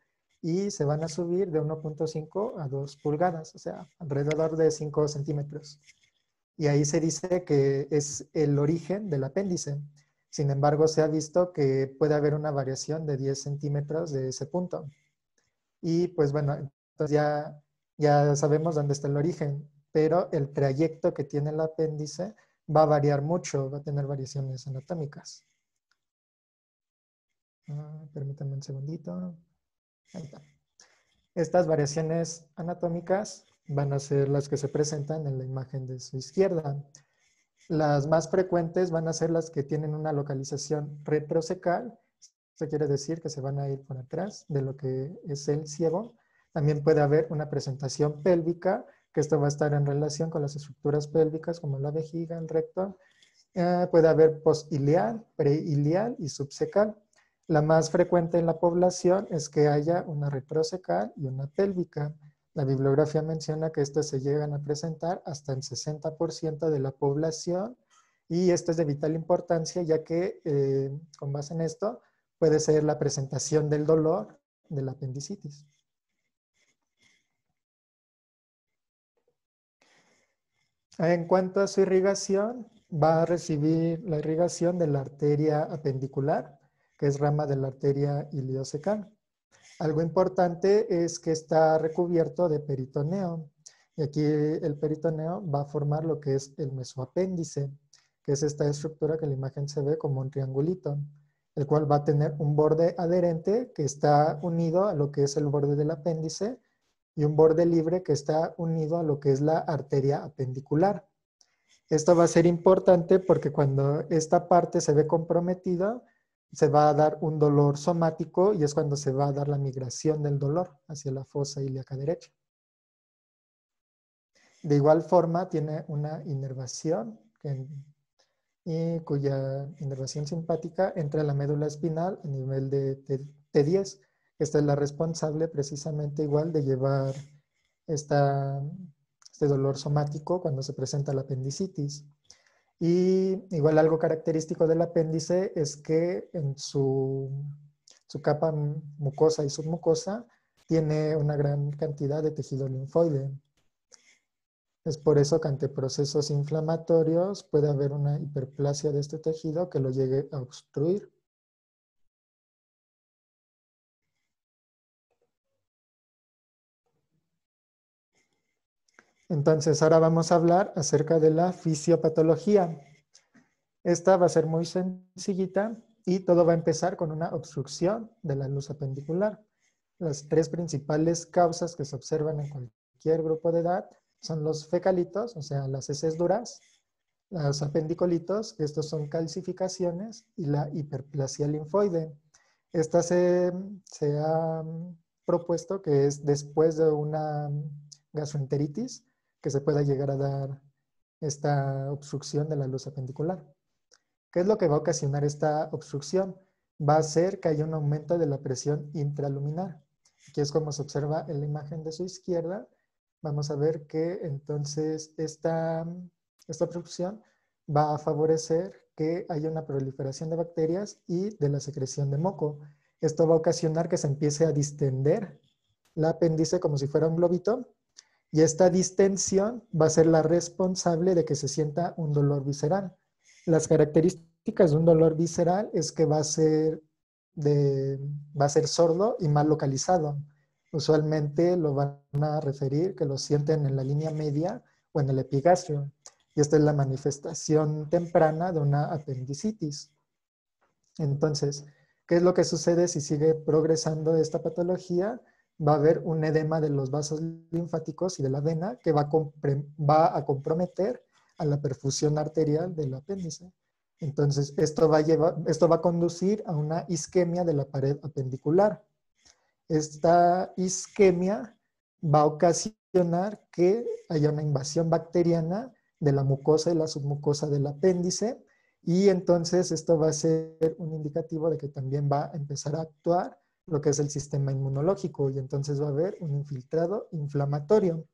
y se van a subir de 1.5 a 2 pulgadas, o sea, alrededor de 5 centímetros. Y ahí se dice que es el origen del apéndice. Sin embargo, se ha visto que puede haber una variación de 10 centímetros de ese punto. Y pues bueno, entonces ya sabemos dónde está el origen, pero el trayecto que tiene el apéndice va a variar mucho, va a tener variaciones anatómicas. Permítanme un segundito. Ahí está. Estas variaciones anatómicas van a ser las que se presentan en la imagen de su izquierda. Las más frecuentes van a ser las que tienen una localización retrocecal. Esto quiere decir que se van a ir por atrás de lo que es el ciego. También puede haber una presentación pélvica, que esto va a estar en relación con las estructuras pélvicas como la vejiga, el recto. Puede haber postilial, preilial y subcecal. La más frecuente en la población es que haya una retrocecal y una pélvica. La bibliografía menciona que estos se llegan a presentar hasta el 60% de la población y esto es de vital importancia ya que con base en esto puede ser la presentación del dolor de la apendicitis. En cuanto a su irrigación, va a recibir la irrigación de la arteria apendicular, que es rama de la arteria iliocecal. Algo importante es que está recubierto de peritoneo. Y aquí el peritoneo va a formar lo que es el mesoapéndice, que es esta estructura que en la imagen se ve como un triangulito, el cual va a tener un borde adherente que está unido a lo que es el borde del apéndice y un borde libre que está unido a lo que es la arteria apendicular. Esto va a ser importante porque cuando esta parte se ve comprometida, se va a dar un dolor somático y es cuando se va a dar la migración del dolor hacia la fosa ilíaca derecha. De igual forma, tiene una inervación y cuya inervación simpática entra a la médula espinal a nivel de T10. Esta es la responsable precisamente igual de llevar este dolor somático cuando se presenta la apendicitis. Y igual algo característico del apéndice es que en su capa mucosa y submucosa tiene una gran cantidad de tejido linfoide. Es por eso que ante procesos inflamatorios puede haber una hiperplasia de este tejido que lo llegue a obstruir. Entonces, ahora vamos a hablar acerca de la fisiopatología. Esta va a ser muy sencillita y todo va a empezar con una obstrucción de la luz apendicular. Las tres principales causas que se observan en cualquier grupo de edad son los fecalitos, o sea, las heces duras, los apendicolitos, que estos son calcificaciones, y la hiperplasia linfoide. Esta se ha propuesto que es después de una gastroenteritis que se pueda llegar a dar esta obstrucción de la luz apendicular. ¿Qué es lo que va a ocasionar esta obstrucción? Va a hacer que haya un aumento de la presión intraluminar. Aquí es como se observa en la imagen de su izquierda. Vamos a ver que entonces esta obstrucción va a favorecer que haya una proliferación de bacterias y de la secreción de moco. Esto va a ocasionar que se empiece a distender el apéndice como si fuera un globito, y esta distensión va a ser la responsable de que se sienta un dolor visceral. Las características de un dolor visceral es que va a ser sordo y mal localizado. Usualmente lo van a referir que lo sienten en la línea media o en el epigastrio. Y esta es la manifestación temprana de una apendicitis. Entonces, ¿qué es lo que sucede si sigue progresando esta patología? Va a haber un edema de los vasos linfáticos y de la vena que va a comprometer a la perfusión arterial del apéndice. Entonces, esto va a conducir a una isquemia de la pared apendicular. Esta isquemia va a ocasionar que haya una invasión bacteriana de la mucosa y la submucosa del apéndice, y entonces esto va a ser un indicativo de que también va a empezar a actuar lo que es el sistema inmunológico, y entonces va a haber un infiltrado inflamatorio.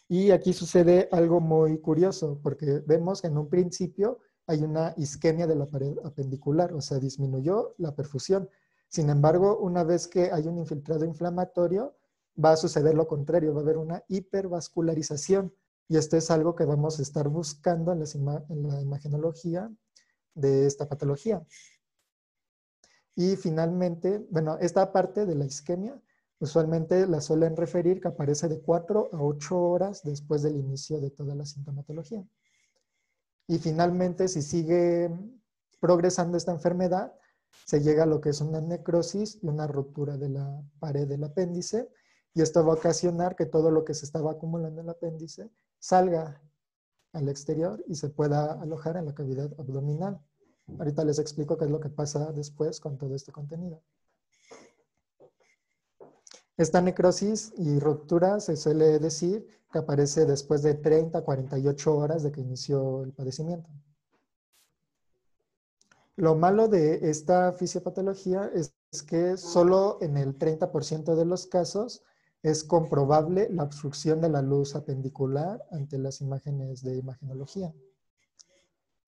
Y aquí sucede algo muy curioso, porque vemos que en un principio hay una isquemia de la pared apendicular, o sea, disminuyó la perfusión. Sin embargo, una vez que hay un infiltrado inflamatorio, va a suceder lo contrario, va a haber una hipervascularización, y esto es algo que vamos a estar buscando en la imagenología de esta patología. Y finalmente, bueno, esta parte de la isquemia usualmente la suelen referir que aparece de 4 a 8 horas después del inicio de toda la sintomatología. Y finalmente, si sigue progresando esta enfermedad, se llega a lo que es una necrosis y una ruptura de la pared del apéndice, y esto va a ocasionar que todo lo que se estaba acumulando en el apéndice salga al exterior y se pueda alojar en la cavidad abdominal. Ahorita les explico qué es lo que pasa después con todo este contenido. Esta necrosis y ruptura se suele decir que aparece después de 30 a 48 horas de que inició el padecimiento. Lo malo de esta fisiopatología es que solo en el 30% de los casos es comprobable la obstrucción de la luz apendicular ante las imágenes de imagenología.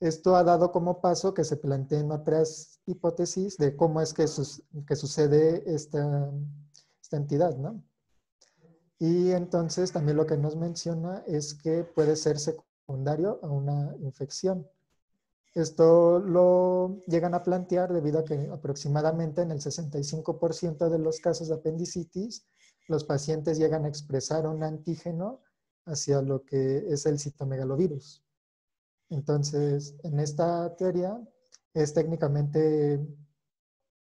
Esto ha dado como paso que se planteen otras hipótesis de cómo es que sucede esta entidad, ¿no? Y entonces también lo que nos menciona es que puede ser secundario a una infección. Esto lo llegan a plantear debido a que aproximadamente en el 65% de los casos de apendicitis, los pacientes llegan a expresar un antígeno hacia lo que es el citomegalovirus. Entonces, en esta teoría es técnicamente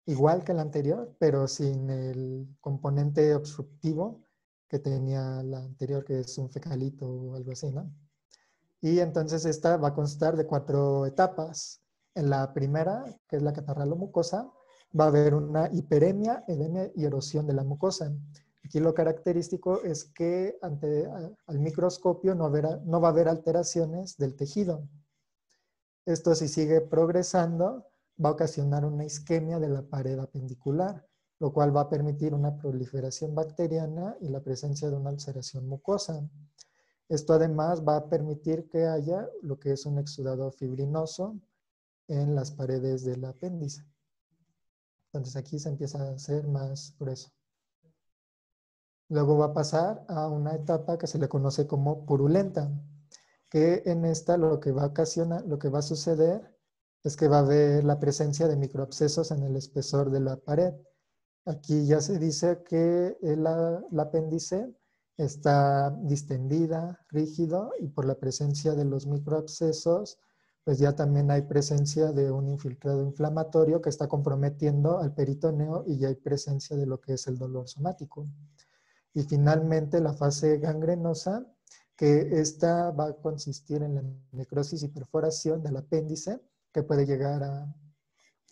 igual que la anterior, pero sin el componente obstructivo que tenía la anterior, que es un fecalito o algo así, ¿no? Y entonces esta va a constar de 4 etapas. En la primera, que es la catarralo-mucosa, va a haber una hiperemia, edema y erosión de la mucosa. Aquí lo característico es que al microscopio no va a haber alteraciones del tejido. Esto, si sigue progresando, va a ocasionar una isquemia de la pared apendicular, lo cual va a permitir una proliferación bacteriana y la presencia de una ulceración mucosa. Esto además va a permitir que haya lo que es un exudado fibrinoso en las paredes del apéndice. Entonces aquí se empieza a hacer más grueso. Luego va a pasar a una etapa que se le conoce como purulenta, que en esta lo que va a suceder es que va a haber la presencia de microabscesos en el espesor de la pared. Aquí ya se dice que el apéndice está distendida, rígido, y por la presencia de los microabscesos, pues ya también hay presencia de un infiltrado inflamatorio que está comprometiendo al peritoneo, y ya hay presencia de lo que es el dolor somático. Y finalmente la fase gangrenosa, que esta va a consistir en la necrosis y perforación del apéndice, que puede llegar a,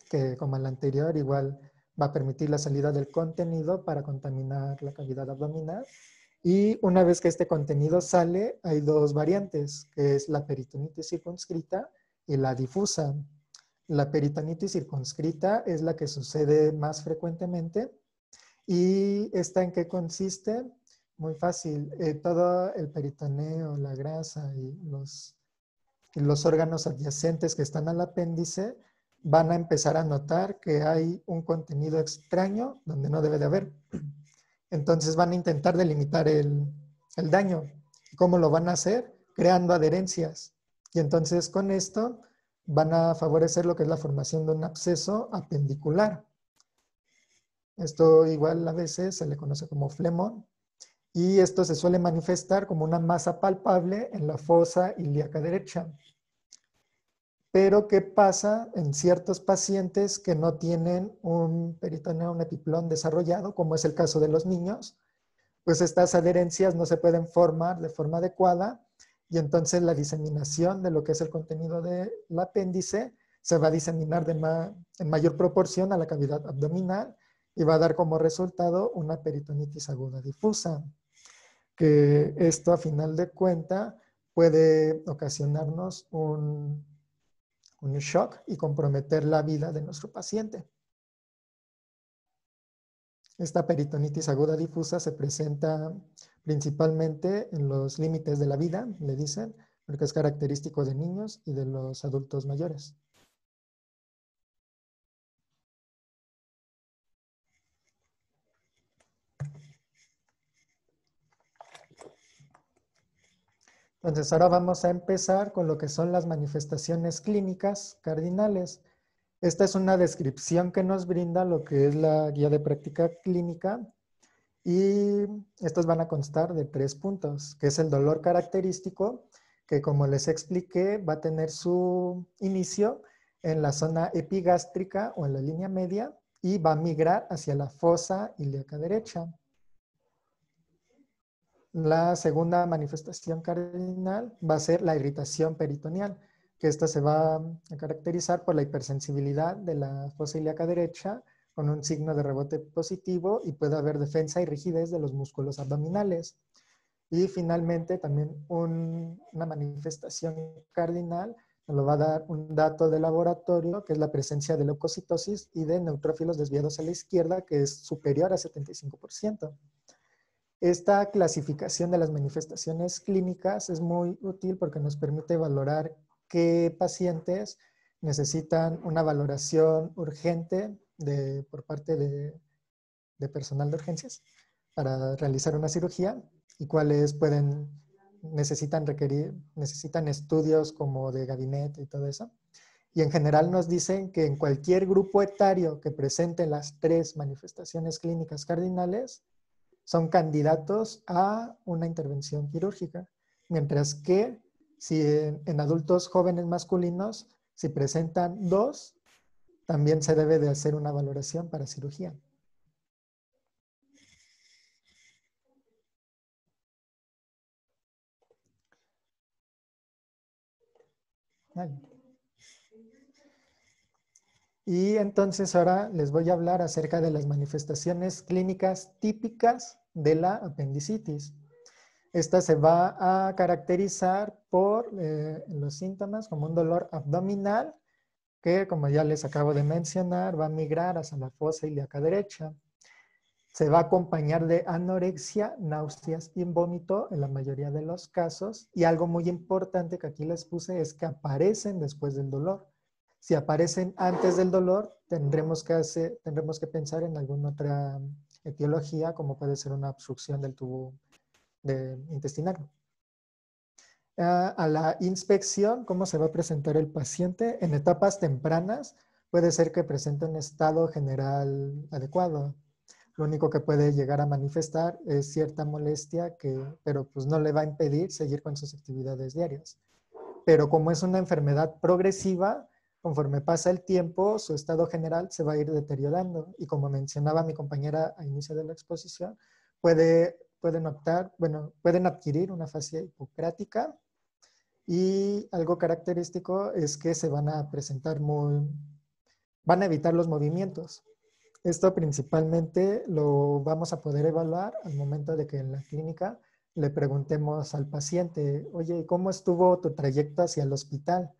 que como en la anterior, igual va a permitir la salida del contenido para contaminar la cavidad abdominal. Y una vez que este contenido sale, hay 2 variantes, que es la peritonitis circunscrita y la difusa. La peritonitis circunscrita es la que sucede más frecuentemente. ¿Y esta en qué consiste? Muy fácil. Todo el peritoneo, la grasa y los órganos adyacentes que están al apéndice van a empezar a notar que hay un contenido extraño donde no debe de haber. Entonces van a intentar delimitar el daño. ¿Cómo lo van a hacer? Creando adherencias. Y entonces con esto van a favorecer lo que es la formación de un absceso apendicular. Esto igual a veces se le conoce como flemón. Y esto se suele manifestar como una masa palpable en la fosa ilíaca derecha. Pero ¿qué pasa en ciertos pacientes que no tienen un peritoneo, un epiplón desarrollado, como es el caso de los niños? Pues estas adherencias no se pueden formar de forma adecuada y entonces la diseminación de lo que es el contenido del apéndice se va a diseminar en mayor proporción a la cavidad abdominal y va a dar como resultado una peritonitis aguda difusa, que esto a final de cuenta puede ocasionarnos un shock y comprometer la vida de nuestro paciente. Esta peritonitis aguda difusa se presenta principalmente en los límites de la vida, le dicen, porque es característico de niños y de los adultos mayores. Entonces, ahora vamos a empezar con lo que son las manifestaciones clínicas cardinales. Esta es una descripción que nos brinda lo que es la guía de práctica clínica y estos van a constar de 3 puntos, que es el dolor característico, que como les expliqué va a tener su inicio en la zona epigástrica o en la línea media y va a migrar hacia la fosa ilíaca derecha. La segunda manifestación cardinal va a ser la irritación peritoneal, que esta se va a caracterizar por la hipersensibilidad de la fosa ilíaca derecha con un signo de rebote positivo y puede haber defensa y rigidez de los músculos abdominales. Y finalmente también una manifestación cardinal nos lo va a dar un dato de laboratorio, que es la presencia de leucocitosis y de neutrófilos desviados a la izquierda, que es superior a 75%. Esta clasificación de las manifestaciones clínicas es muy útil porque nos permite valorar qué pacientes necesitan una valoración urgente por parte de personal de urgencias para realizar una cirugía y cuáles necesitan estudios como de gabinete y todo eso. Y en general nos dicen que en cualquier grupo etario que presente las 3 manifestaciones clínicas cardinales, son candidatos a una intervención quirúrgica, mientras que si en adultos jóvenes masculinos, si presentan 2, también se debe de hacer una valoración para cirugía. Y entonces ahora les voy a hablar acerca de las manifestaciones clínicas típicas de la apendicitis. Esta se va a caracterizar por los síntomas como un dolor abdominal que, como ya les acabo de mencionar, va a migrar hacia la fosa ilíaca derecha. Se va a acompañar de anorexia, náuseas y vómito en la mayoría de los casos. Y algo muy importante que aquí les puse es que aparecen después del dolor. Si aparecen antes del dolor, tendremos que pensar en alguna otra etiología, como puede ser una obstrucción del tubo intestinal. A la inspección, ¿cómo se va a presentar el paciente? En etapas tempranas puede ser que presente un estado general adecuado. Lo único que puede llegar a manifestar es cierta molestia, pero pues no le va a impedir seguir con sus actividades diarias. Pero como es una enfermedad progresiva, conforme pasa el tiempo, su estado general se va a ir deteriorando. Y como mencionaba mi compañera a inicio de la exposición, pueden adquirir una fascia hipocrática y algo característico es que se van a presentar van a evitar los movimientos. Esto principalmente lo vamos a poder evaluar al momento de que en la clínica le preguntemos al paciente, oye, ¿cómo estuvo tu trayecto hacia el hospital?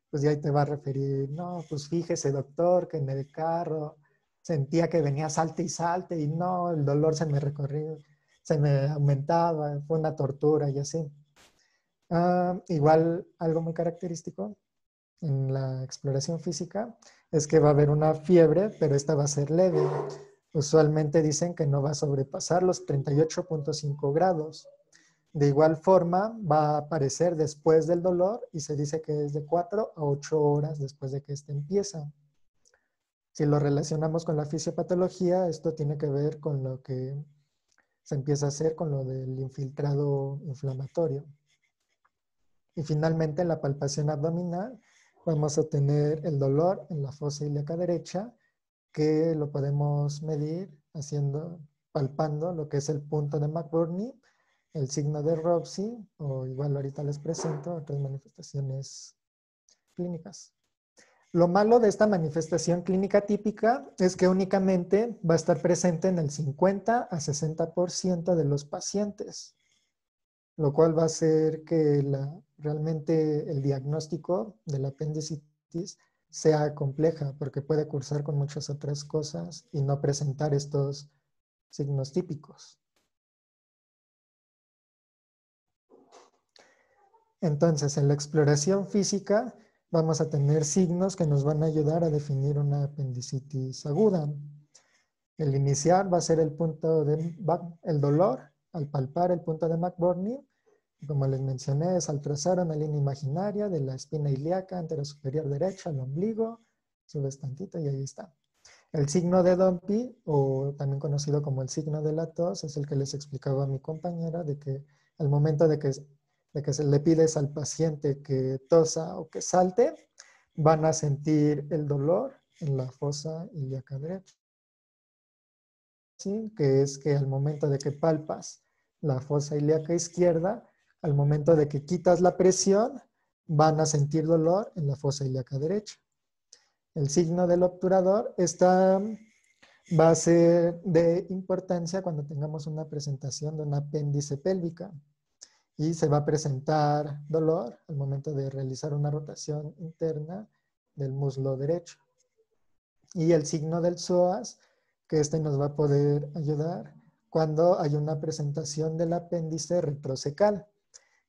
pues ya ahí te va a referir, no, pues fíjese doctor que en el carro sentía que venía salte y salte y no, el dolor se me recorría, se me aumentaba, fue una tortura y así. Igual algo muy característico en la exploración física es que va a haber una fiebre, pero esta va a ser leve. Usualmente dicen que no va a sobrepasar los 38.5 grados. De igual forma, va a aparecer después del dolor y se dice que es de 4 a 8 horas después de que este empieza. Si lo relacionamos con la fisiopatología, esto tiene que ver con lo que se empieza a hacer con lo del infiltrado inflamatorio. Y finalmente, en la palpación abdominal, vamos a tener el dolor en la fosa ilíaca derecha, que lo podemos medir palpando lo que es el punto de McBurney, el signo de Robsey, o igual ahorita les presento otras manifestaciones clínicas. Lo malo de esta manifestación clínica típica es que únicamente va a estar presente en el 50 a 60% de los pacientes, lo cual va a hacer que realmente el diagnóstico de la apendicitis sea compleja, porque puede cursar con muchas otras cosas y no presentar estos signos típicos. Entonces, en la exploración física vamos a tener signos que nos van a ayudar a definir una apendicitis aguda. El inicial va a ser el dolor al palpar el punto de McBurney. Como les mencioné, es al trazar una línea imaginaria de la espina ilíaca anterosuperior derecha al ombligo. Subes tantito y ahí está. El signo de Dompe, o también conocido como el signo de la tos, es el que les explicaba a mi compañera, de que al momento de que se le pides al paciente que tosa o que salte, van a sentir el dolor en la fosa ilíaca derecha. ¿Sí? Que es que al momento de que palpas la fosa ilíaca izquierda, al momento de que quitas la presión, van a sentir dolor en la fosa ilíaca derecha. El signo del obturador va a ser de importancia cuando tengamos una presentación de un apéndice pélvica y se va a presentar dolor al momento de realizar una rotación interna del muslo derecho. Y el signo del psoas, que nos va a poder ayudar cuando hay una presentación del apéndice retrocecal.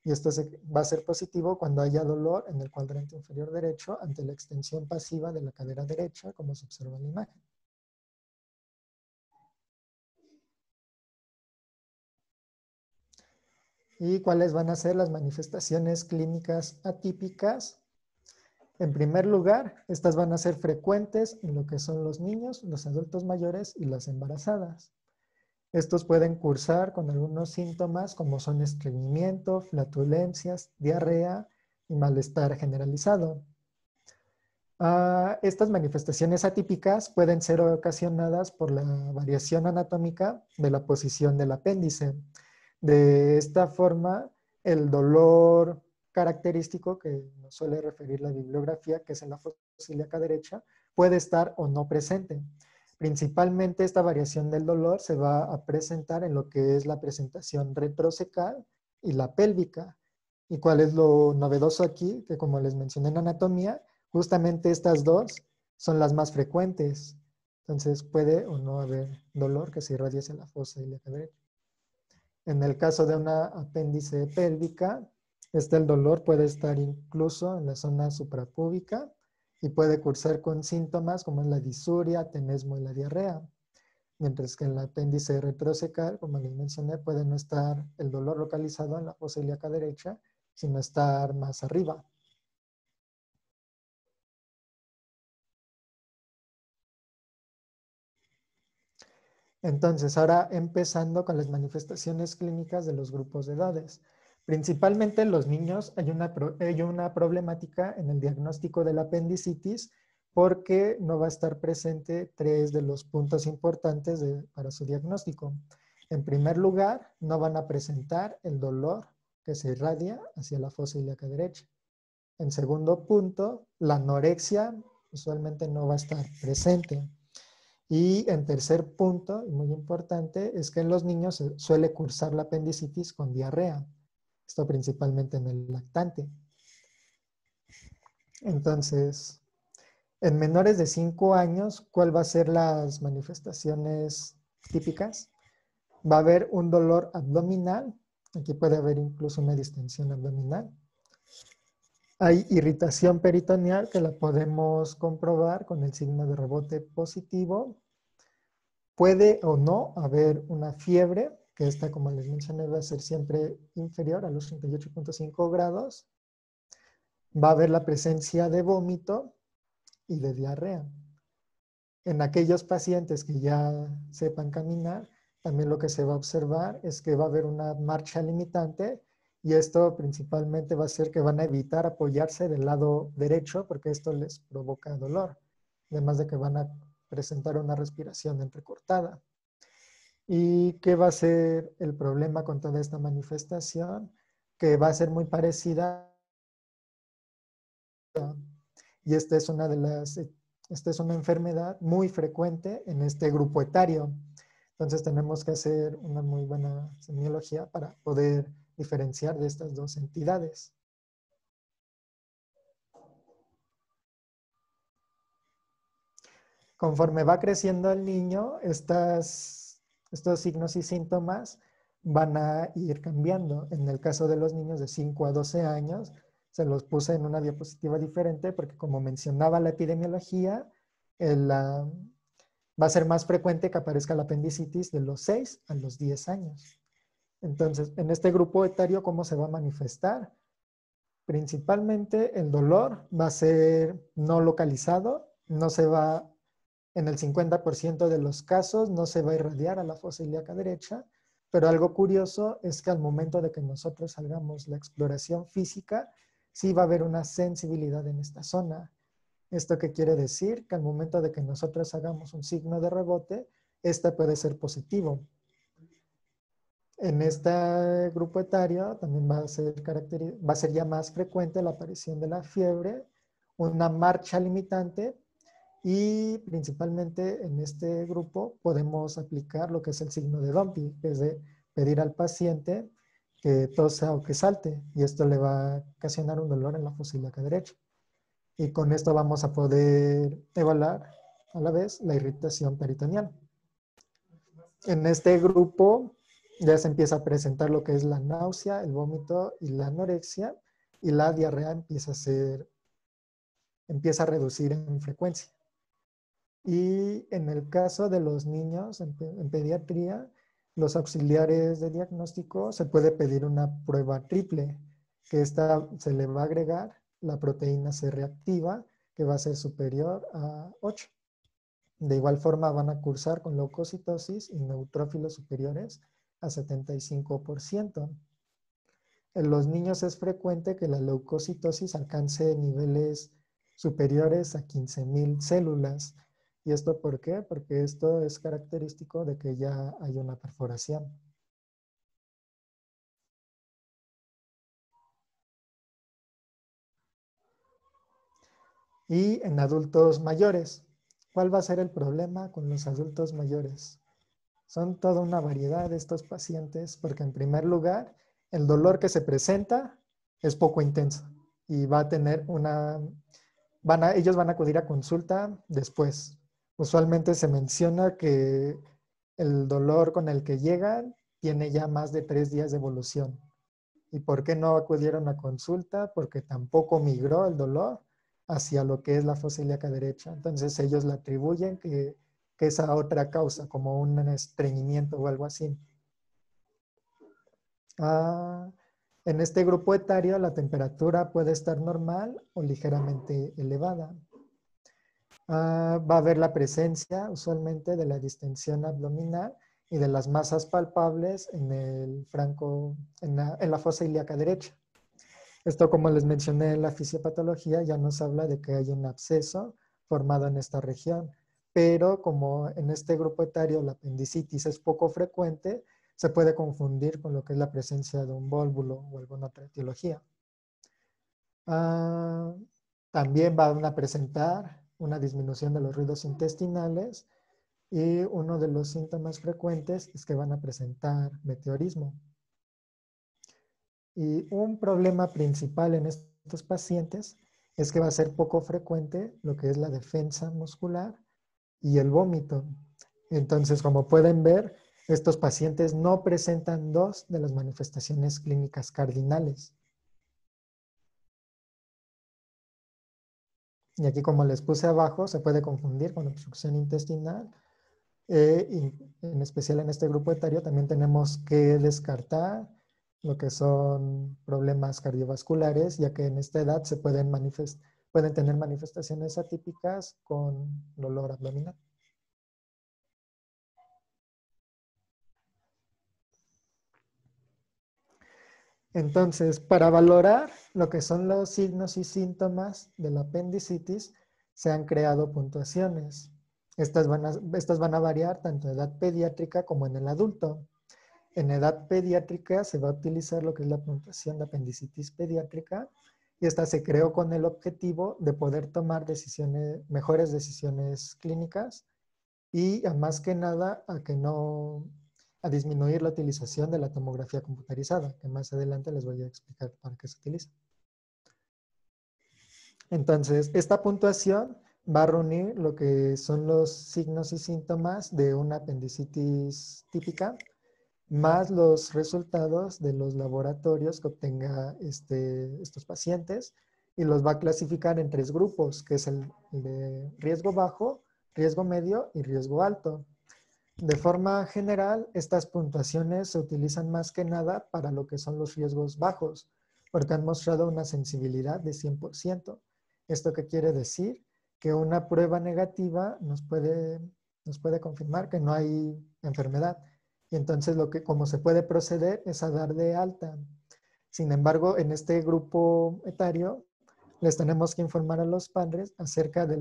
Y esto va a ser positivo cuando haya dolor en el cuadrante inferior derecho ante la extensión pasiva de la cadera derecha, como se observa en la imagen. ¿Y cuáles van a ser las manifestaciones clínicas atípicas? En primer lugar, estas van a ser frecuentes en lo que son los niños, los adultos mayores y las embarazadas. Estos pueden cursar con algunos síntomas como son estreñimiento, flatulencias, diarrea y malestar generalizado. Estas manifestaciones atípicas pueden ser ocasionadas por la variación anatómica de la posición del apéndice. De esta forma, el dolor característico que nos suele referir la bibliografía, que es en la fosa ilíaca derecha, puede estar o no presente. Principalmente esta variación del dolor se va a presentar en lo que es la presentación retrocecal y la pélvica. ¿Y cuál es lo novedoso aquí? Que como les mencioné en anatomía, justamente estas dos son las más frecuentes. Entonces puede o no haber dolor que se irradie hacia la fosa ilíaca derecha. En el caso de una apéndice pélvica, el dolor puede estar incluso en la zona suprapúbica y puede cursar con síntomas como la disuria, tenesmo y la diarrea. Mientras que en el apéndice retrocecal, como les mencioné, puede no estar el dolor localizado en la fosa ilíaca derecha, sino estar más arriba. Entonces, ahora empezando con las manifestaciones clínicas de los grupos de edades. Principalmente en los niños hay una problemática en el diagnóstico de la apendicitis porque no va a estar presente tres de los puntos importantes para su diagnóstico. En primer lugar, no van a presentar el dolor que se irradia hacia la fosa ilíaca derecha. En segundo punto, la anorexia usualmente no va a estar presente. Y en tercer punto, y muy importante, es que en los niños se suele cursar la apendicitis con diarrea. Esto principalmente en el lactante. Entonces, en menores de 5 años, ¿cuál va a ser las manifestaciones típicas? Va a haber un dolor abdominal. Aquí puede haber incluso una distensión abdominal. Hay irritación peritoneal que la podemos comprobar con el signo de rebote positivo. Puede o no haber una fiebre, que esta, como les mencioné, va a ser siempre inferior a los 38.5 grados. Va a haber la presencia de vómito y de diarrea. En aquellos pacientes que ya sepan caminar, también lo que se va a observar es que va a haber una marcha limitante y esto principalmente va a ser que van a evitar apoyarse del lado derecho porque esto les provoca dolor, además de que van a presentar una respiración entrecortada. ¿Y qué va a ser el problema con toda esta manifestación? Que va a ser muy parecida y esta es una enfermedad muy frecuente en este grupo etario. Entonces tenemos que hacer una muy buena semiología para poder diferenciar de estas dos entidades. Conforme va creciendo el niño, estos signos y síntomas van a ir cambiando. En el caso de los niños de 5 a 12 años, se los puse en una diapositiva diferente porque como mencionaba la epidemiología, va a ser más frecuente que aparezca la apendicitis de los 6 a los 10 años. Entonces, en este grupo etario, ¿cómo se va a manifestar? Principalmente el dolor va a ser no localizado, en el 50% de los casos no se va a irradiar a la fosa ilíaca derecha, pero algo curioso es que al momento de que nosotros hagamos la exploración física, sí va a haber una sensibilidad en esta zona. ¿Esto qué quiere decir? Que al momento de que nosotros hagamos un signo de rebote, este puede ser positivo. En este grupo etario también va a ser ya más frecuente la aparición de la fiebre, una marcha limitante y principalmente en este grupo podemos aplicar lo que es el signo de Dompi, que es de pedir al paciente que tosa o que salte y esto le va a ocasionar un dolor en la fosa ilíaca derecha. Y con esto vamos a poder evaluar a la vez la irritación peritoneal. En este grupo ya se empieza a presentar lo que es la náusea, el vómito y la anorexia y la diarrea empieza a reducir en frecuencia. Y en el caso de los niños en pediatría, los auxiliares de diagnóstico se puede pedir una prueba triple, que esta se le va a agregar la proteína C reactiva, que va a ser superior a 8. De igual forma van a cursar con leucocitosis y neutrófilos superiores a 75%. En los niños es frecuente que la leucocitosis alcance niveles superiores a 15,000 células. ¿Y esto por qué? Porque esto es característico de que ya hay una perforación. Y en adultos mayores, ¿cuál va a ser el problema con los adultos mayores? Son toda una variedad de estos pacientes porque en primer lugar, el dolor que se presenta es poco intenso y va a tener ellos van a acudir a consulta después. Usualmente se menciona que el dolor con el que llegan tiene ya más de 3 días de evolución. ¿Y por qué no acudieron a consulta? Porque tampoco migró el dolor hacia lo que es la fosa ilíaca derecha. Entonces ellos le atribuyen que esa otra causa, como un estreñimiento o algo así. En este grupo etario la temperatura puede estar normal o ligeramente elevada. Va a haber la presencia usualmente de la distensión abdominal y de las masas palpables en la fosa ilíaca derecha. Esto, como les mencioné en la fisiopatología, ya nos habla de que hay un absceso formado en esta región, pero como en este grupo etario la apendicitis es poco frecuente, se puede confundir con lo que es la presencia de un vólvulo o alguna otra etiología. También van a presentar una disminución de los ruidos intestinales y uno de los síntomas frecuentes es que van a presentar meteorismo. Y un problema principal en estos pacientes es que va a ser poco frecuente lo que es la defensa muscular y el vómito. Entonces, como pueden ver, estos pacientes no presentan dos de las manifestaciones clínicas cardinales. Y aquí, como les puse abajo, se puede confundir con obstrucción intestinal. Y en especial en este grupo etario también tenemos que descartar lo que son problemas cardiovasculares, ya que en esta edad se pueden tener manifestaciones atípicas con dolor abdominal. Entonces, para valorar lo que son los signos y síntomas de la apendicitis, se han creado puntuaciones. Estas van a variar tanto en edad pediátrica como en el adulto. En edad pediátrica se va a utilizar lo que es la puntuación de apendicitis pediátrica y esta se creó con el objetivo de poder tomar mejores decisiones clínicas y más que nada a disminuir la utilización de la tomografía computarizada, que más adelante les voy a explicar para qué se utiliza. Entonces, esta puntuación va a reunir lo que son los signos y síntomas de una apendicitis típica, más los resultados de los laboratorios que obtenga estos pacientes, y los va a clasificar en 3 grupos, que es el de riesgo bajo, riesgo medio y riesgo alto. De forma general, estas puntuaciones se utilizan más que nada para lo que son los riesgos bajos, porque han mostrado una sensibilidad de 100%. ¿Esto qué quiere decir? Que una prueba negativa nos puede confirmar que no hay enfermedad. Y entonces como se puede proceder es a dar de alta. Sin embargo, en este grupo etario, les tenemos que informar a los padres acerca de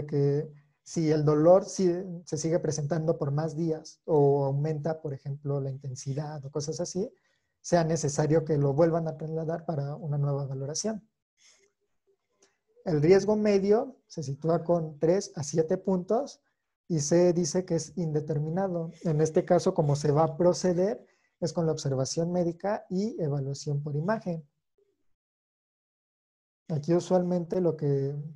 que si el dolor se sigue presentando por más días o aumenta, por ejemplo, la intensidad o cosas así, sea necesario que lo vuelvan a trasladar para una nueva valoración. El riesgo medio se sitúa con 3 a 7 puntos y se dice que es indeterminado. En este caso, como se va a proceder, es con la observación médica y evaluación por imagen. Aquí usualmente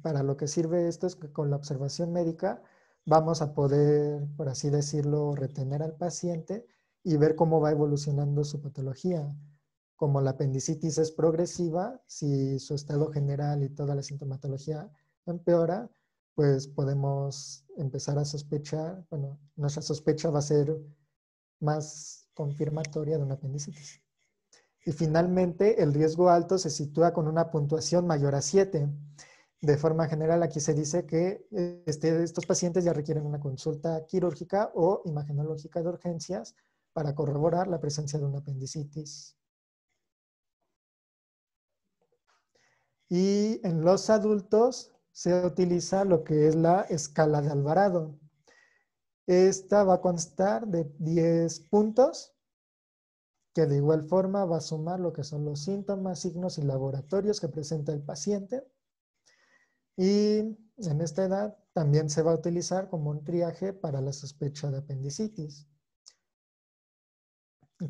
para lo que sirve esto es que con la observación médica vamos a poder, por así decirlo, retener al paciente y ver cómo va evolucionando su patología. Como la apendicitis es progresiva, si su estado general y toda la sintomatología empeora, pues podemos empezar a sospechar, bueno, nuestra sospecha va a ser más confirmatoria de una apendicitis. Y finalmente, el riesgo alto se sitúa con una puntuación mayor a 7. De forma general, aquí se dice que estos pacientes ya requieren una consulta quirúrgica o imagenológica de urgencias para corroborar la presencia de una apendicitis. Y en los adultos se utiliza lo que es la escala de Alvarado. Esta va a constar de 10 puntos, que de igual forma va a sumar lo que son los síntomas, signos y laboratorios que presenta el paciente. Y en esta edad también se va a utilizar como un triaje para la sospecha de apendicitis.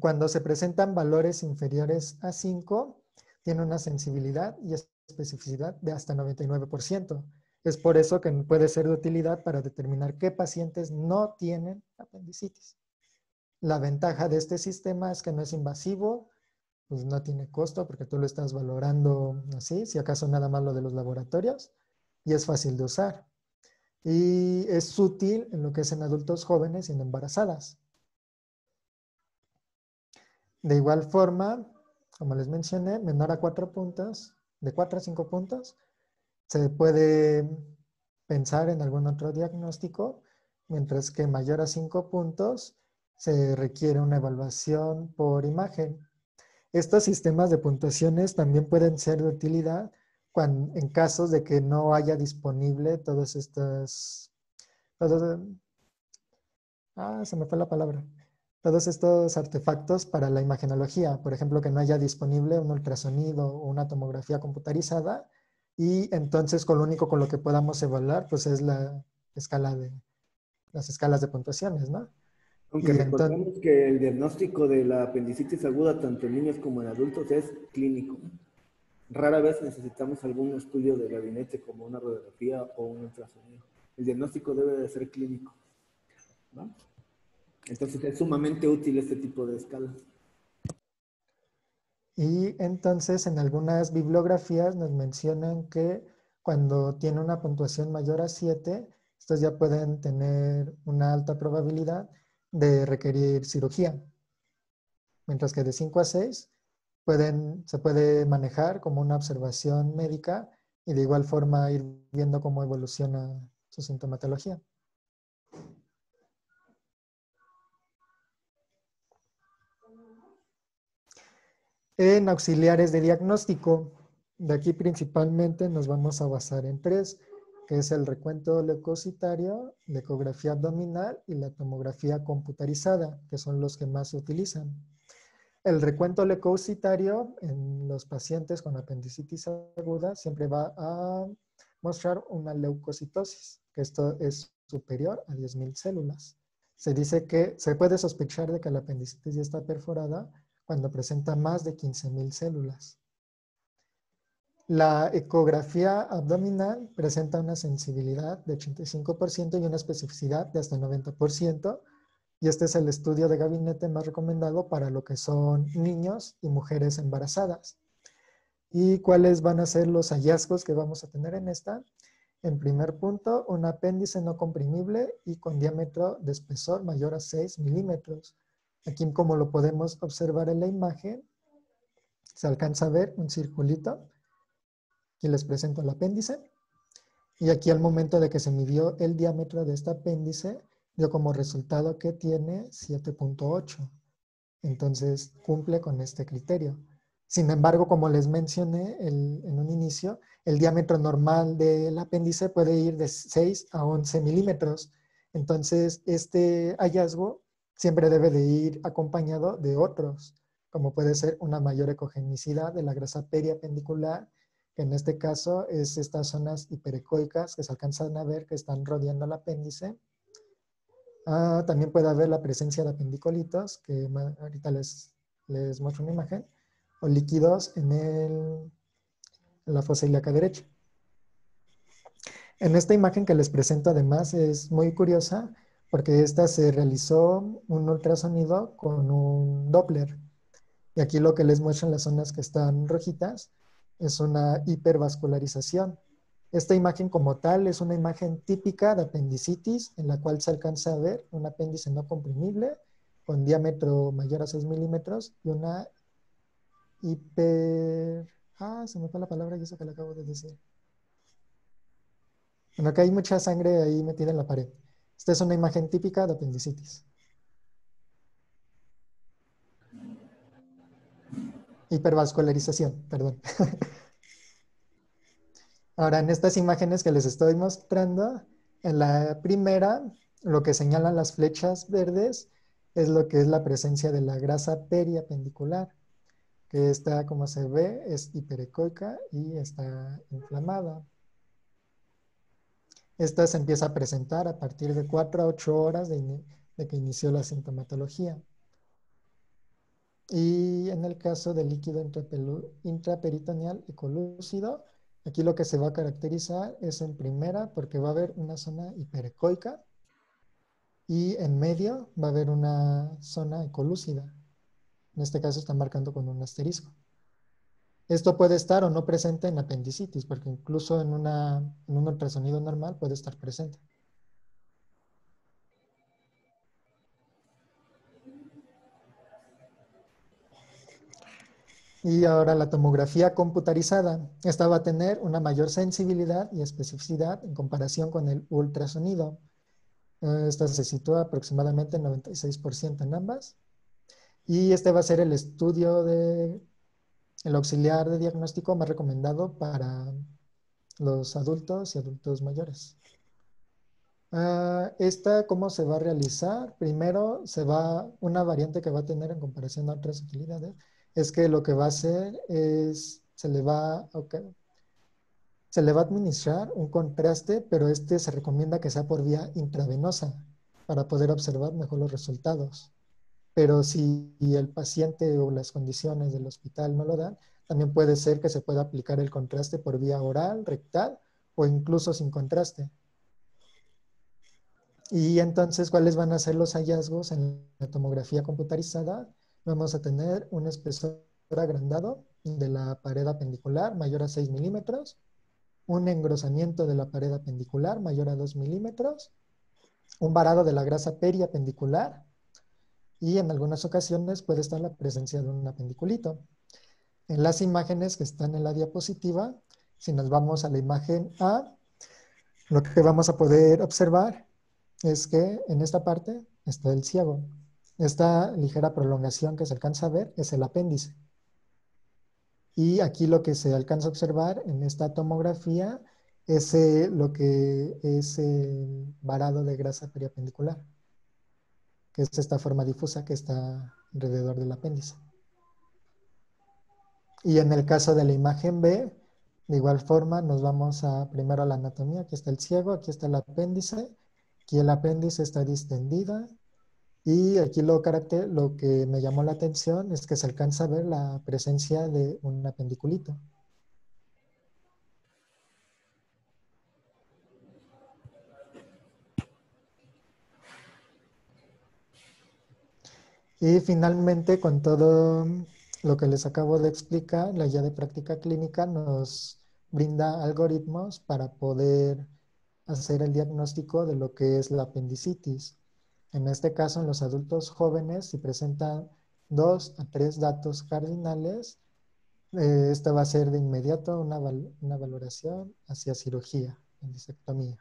Cuando se presentan valores inferiores a 5, tiene una sensibilidad y especificidad de hasta 99%. Es por eso que puede ser de utilidad para determinar qué pacientes no tienen apendicitis. La ventaja de este sistema es que no es invasivo, pues no tiene costo porque tú lo estás valorando así, si acaso nada más lo de los laboratorios, y es fácil de usar. Y es útil en lo que es en adultos jóvenes y en embarazadas. De igual forma, como les mencioné, menor a 4 puntos, de 4 a 5 puntos, se puede pensar en algún otro diagnóstico, mientras que mayor a 5 puntos se requiere una evaluación por imagen. Estos sistemas de puntuaciones también pueden ser de utilidad en casos de que no haya disponible todos estos, se me fue la palabra, todos estos artefactos para la imagenología. Por ejemplo, que no haya disponible un ultrasonido o una tomografía computarizada, y entonces con lo único con lo que podamos evaluar pues es las escalas de puntuaciones, ¿no? Aunque recordemos que el diagnóstico de la apendicitis aguda tanto en niños como en adultos es clínico. Rara vez necesitamos algún estudio de gabinete como una radiografía o un ultrasonido. El diagnóstico debe de ser clínico, ¿no? Entonces es sumamente útil este tipo de escalas. Y entonces en algunas bibliografías nos mencionan que cuando tiene una puntuación mayor a 7, estos ya pueden tener una alta probabilidad de requerir cirugía. Mientras que de 5 a 6 se puede manejar como una observación médica y de igual forma ir viendo cómo evoluciona su sintomatología. En auxiliares de diagnóstico, de aquí principalmente nos vamos a basar en 3, que es el recuento leucocitario, la ecografía abdominal y la tomografía computarizada, que son los que más se utilizan. El recuento leucocitario en los pacientes con apendicitis aguda siempre va a mostrar una leucocitosis, que esto es superior a 10.000 células. Se dice que se puede sospechar de que la apendicitis ya está perforada cuando presenta más de 15.000 células. La ecografía abdominal presenta una sensibilidad de 85% y una especificidad de hasta 90%, y este es el estudio de gabinete más recomendado para lo que son niños y mujeres embarazadas. ¿Y cuáles van a ser los hallazgos que vamos a tener en esta? En primer punto, un apéndice no comprimible y con diámetro de espesor mayor a 6 milímetros. Aquí, como lo podemos observar en la imagen, se alcanza a ver un circulito. Aquí les presento el apéndice. Y aquí al momento de que se midió el diámetro de este apéndice, dio como resultado que tiene 7.8. Entonces cumple con este criterio. Sin embargo, como les mencioné en un inicio, el diámetro normal del apéndice puede ir de 6 a 11 milímetros. Entonces, este hallazgo siempre debe de ir acompañado de otros, como puede ser una mayor ecogenicidad de la grasa periapendicular, que en este caso es estas zonas hiperecoicas que se alcanzan a ver que están rodeando el apéndice. También puede haber la presencia de apendicolitos, que ahorita les muestro una imagen, o líquidos en la fosa ilíaca derecha. En esta imagen que les presento además es muy curiosa porque esta se realizó un ultrasonido con un Doppler. Y aquí lo que les muestro en las zonas que están rojitas es una hipervascularización. Esta imagen como tal es una imagen típica de apendicitis en la cual se alcanza a ver un apéndice no comprimible con diámetro mayor a 6 milímetros y una se me fue la palabra y eso que le acabo de decir. Bueno, acá hay mucha sangre ahí metida en la pared. Esta es una imagen típica de apendicitis. Hipervascularización, perdón. Ahora, en estas imágenes que les estoy mostrando, en la primera, lo que señalan las flechas verdes es lo que es la presencia de la grasa periapendicular, que esta, como se ve, es hiperecoica y está inflamada. Esta se empieza a presentar a partir de 4 a 8 horas de que inició la sintomatología. Y en el caso del líquido intraperitoneal ecolúcido, aquí lo que se va a caracterizar es en primera porque va a haber una zona hiperecoica y en medio va a haber una zona ecolúcida. En este caso está marcando con un asterisco. Esto puede estar o no presente en apendicitis, porque incluso en un ultrasonido normal puede estar presente. Y ahora la tomografía computarizada. Esta va a tener una mayor sensibilidad y especificidad en comparación con el ultrasonido. Esta se sitúa aproximadamente en 96% en ambas. Y este va a ser el estudio el auxiliar de diagnóstico más recomendado para los adultos y adultos mayores. Esta, ¿cómo se va a realizar? Primero, una variante que va a tener en comparación a otras utilidades, es que lo que va a hacer es, se le va a administrar un contraste, pero este se recomienda que sea por vía intravenosa para poder observar mejor los resultados. Pero si el paciente o las condiciones del hospital no lo dan, También puede ser que se pueda aplicar el contraste por vía oral, rectal o incluso sin contraste. Y entonces, ¿cuáles van a ser los hallazgos en la tomografía computarizada? Vamos a tener un espesor agrandado de la pared apendicular mayor a 6 milímetros, un engrosamiento de la pared apendicular mayor a 2 milímetros, un varado de la grasa periapendicular y en algunas ocasiones puede estar la presencia de un apendiculito. En las imágenes que están en la diapositiva, si nos vamos a la imagen A, lo que vamos a poder observar es que en esta parte está el ciego. Esta ligera prolongación que se alcanza a ver es el apéndice. Y aquí lo que se alcanza a observar en esta tomografía es lo que es el varado de grasa periapendicular, que es esta forma difusa que está alrededor del apéndice. Y en el caso de la imagen B, de igual forma nos vamos primero a la anatomía. Aquí está el ciego, aquí está el apéndice. Aquí el apéndice está distendida. Y aquí lo que me llamó la atención es que se alcanza a ver la presencia de un apendiculito. Y finalmente, con todo lo que les acabo de explicar, la guía de práctica clínica nos brinda algoritmos para poder hacer el diagnóstico de lo que es la apendicitis. En este caso, en los adultos jóvenes, si presentan 2 a 3 datos cardinales, esta va a ser de inmediato una valoración hacia cirugía, apendicectomía.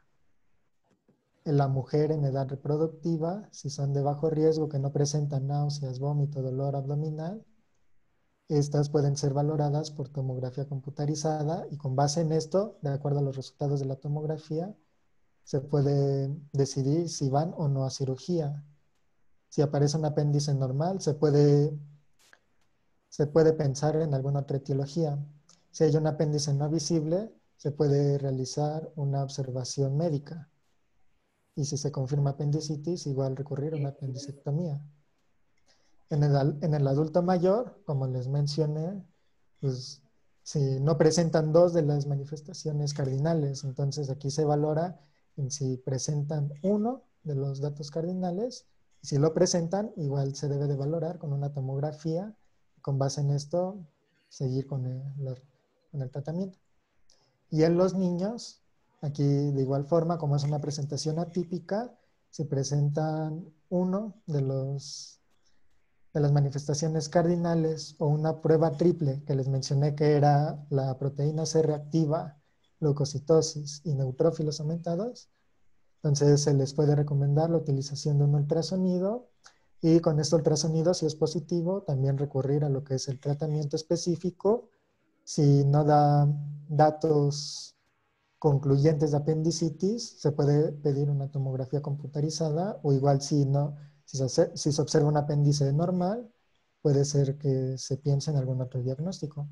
En la mujer en edad reproductiva, si son de bajo riesgo, que no presentan náuseas, vómito, dolor abdominal, estas pueden ser valoradas por tomografía computarizada y con base en esto, de acuerdo a los resultados de la tomografía, se puede decidir si van o no a cirugía. Si aparece un apéndice normal, se puede pensar en alguna otra etiología. Si hay un apéndice no visible, se puede realizar una observación médica. Y si se confirma apendicitis, igual recurrir a una apendicectomía. En el adulto mayor, como les mencioné, pues si no presentan 2 de las manifestaciones cardinales, entonces aquí se valora en si presentan 1 de los datos cardinales. Y si lo presentan, igual se debe de valorar con una tomografía. Con base en esto, seguir con el tratamiento. Y en los niños, aquí de igual forma, como es una presentación atípica, si presentan 1 de las manifestaciones cardinales o una prueba triple que les mencioné que era la proteína C reactiva, leucocitosis y neutrófilos aumentados, entonces se les puede recomendar la utilización de un ultrasonido y con este ultrasonido, si es positivo, también recurrir a lo que es el tratamiento específico. Si no da datos concluyentes de apendicitis, se puede pedir una tomografía computarizada o igual si se observa un apéndice normal, puede ser que se piense en algún otro diagnóstico.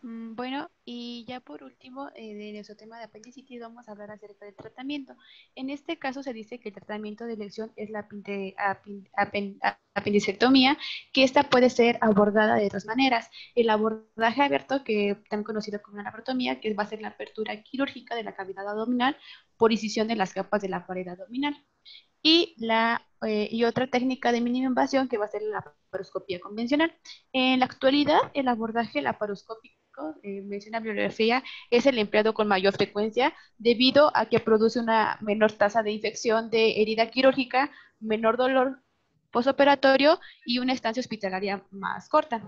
Bueno, y ya por último, de nuestro tema de apendicitis, vamos a hablar acerca del tratamiento. En este caso se dice que el tratamiento de elección es la apendicectomía, que esta puede ser abordada de 2 maneras. El abordaje abierto, que también conocido como la laparotomía, que va a ser la apertura quirúrgica de la cavidad abdominal por incisión de las capas de la pared abdominal. Y otra técnica de mínima invasión que va a ser la laparoscopía convencional. En la actualidad, el abordaje laparoscópico, menciona la bibliografía, es el empleado con mayor frecuencia debido a que produce una menor tasa de infección de herida quirúrgica, menor dolor postoperatorio y una estancia hospitalaria más corta.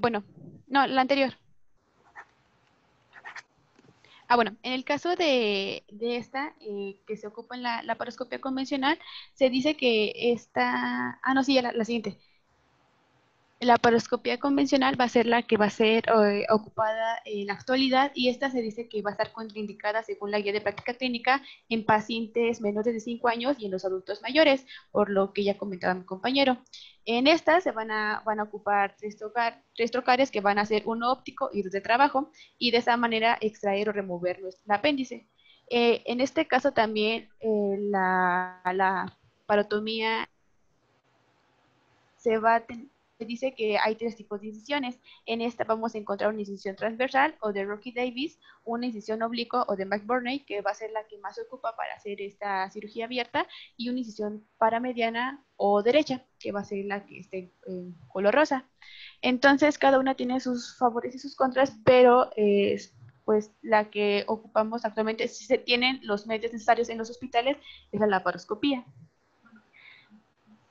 Bueno, no, la anterior. Bueno, en el caso de esta, que se ocupa en la laparoscopia convencional, se dice que esta... no, sí, la siguiente. La laparoscopía convencional va a ser la que va a ser ocupada en la actualidad y esta se dice que va a estar contraindicada según la guía de práctica clínica en pacientes menores de 5 años y en los adultos mayores, por lo que ya comentaba mi compañero. En esta se van a ocupar tres trocares que van a ser uno óptico y dos de trabajo y de esa manera extraer o remover el apéndice. En este caso también la parotomía se dice que hay tres tipos de incisiones. En esta vamos a encontrar una incisión transversal o de Rocky Davis, una incisión oblicua o de McBurney, que va a ser la que más se ocupa para hacer esta cirugía abierta, y una incisión paramediana o derecha, que va a ser la que esté en color rosa. Entonces, cada una tiene sus favores y sus contras, pero pues la que ocupamos actualmente, si se tienen los medios necesarios en los hospitales, es la laparoscopía.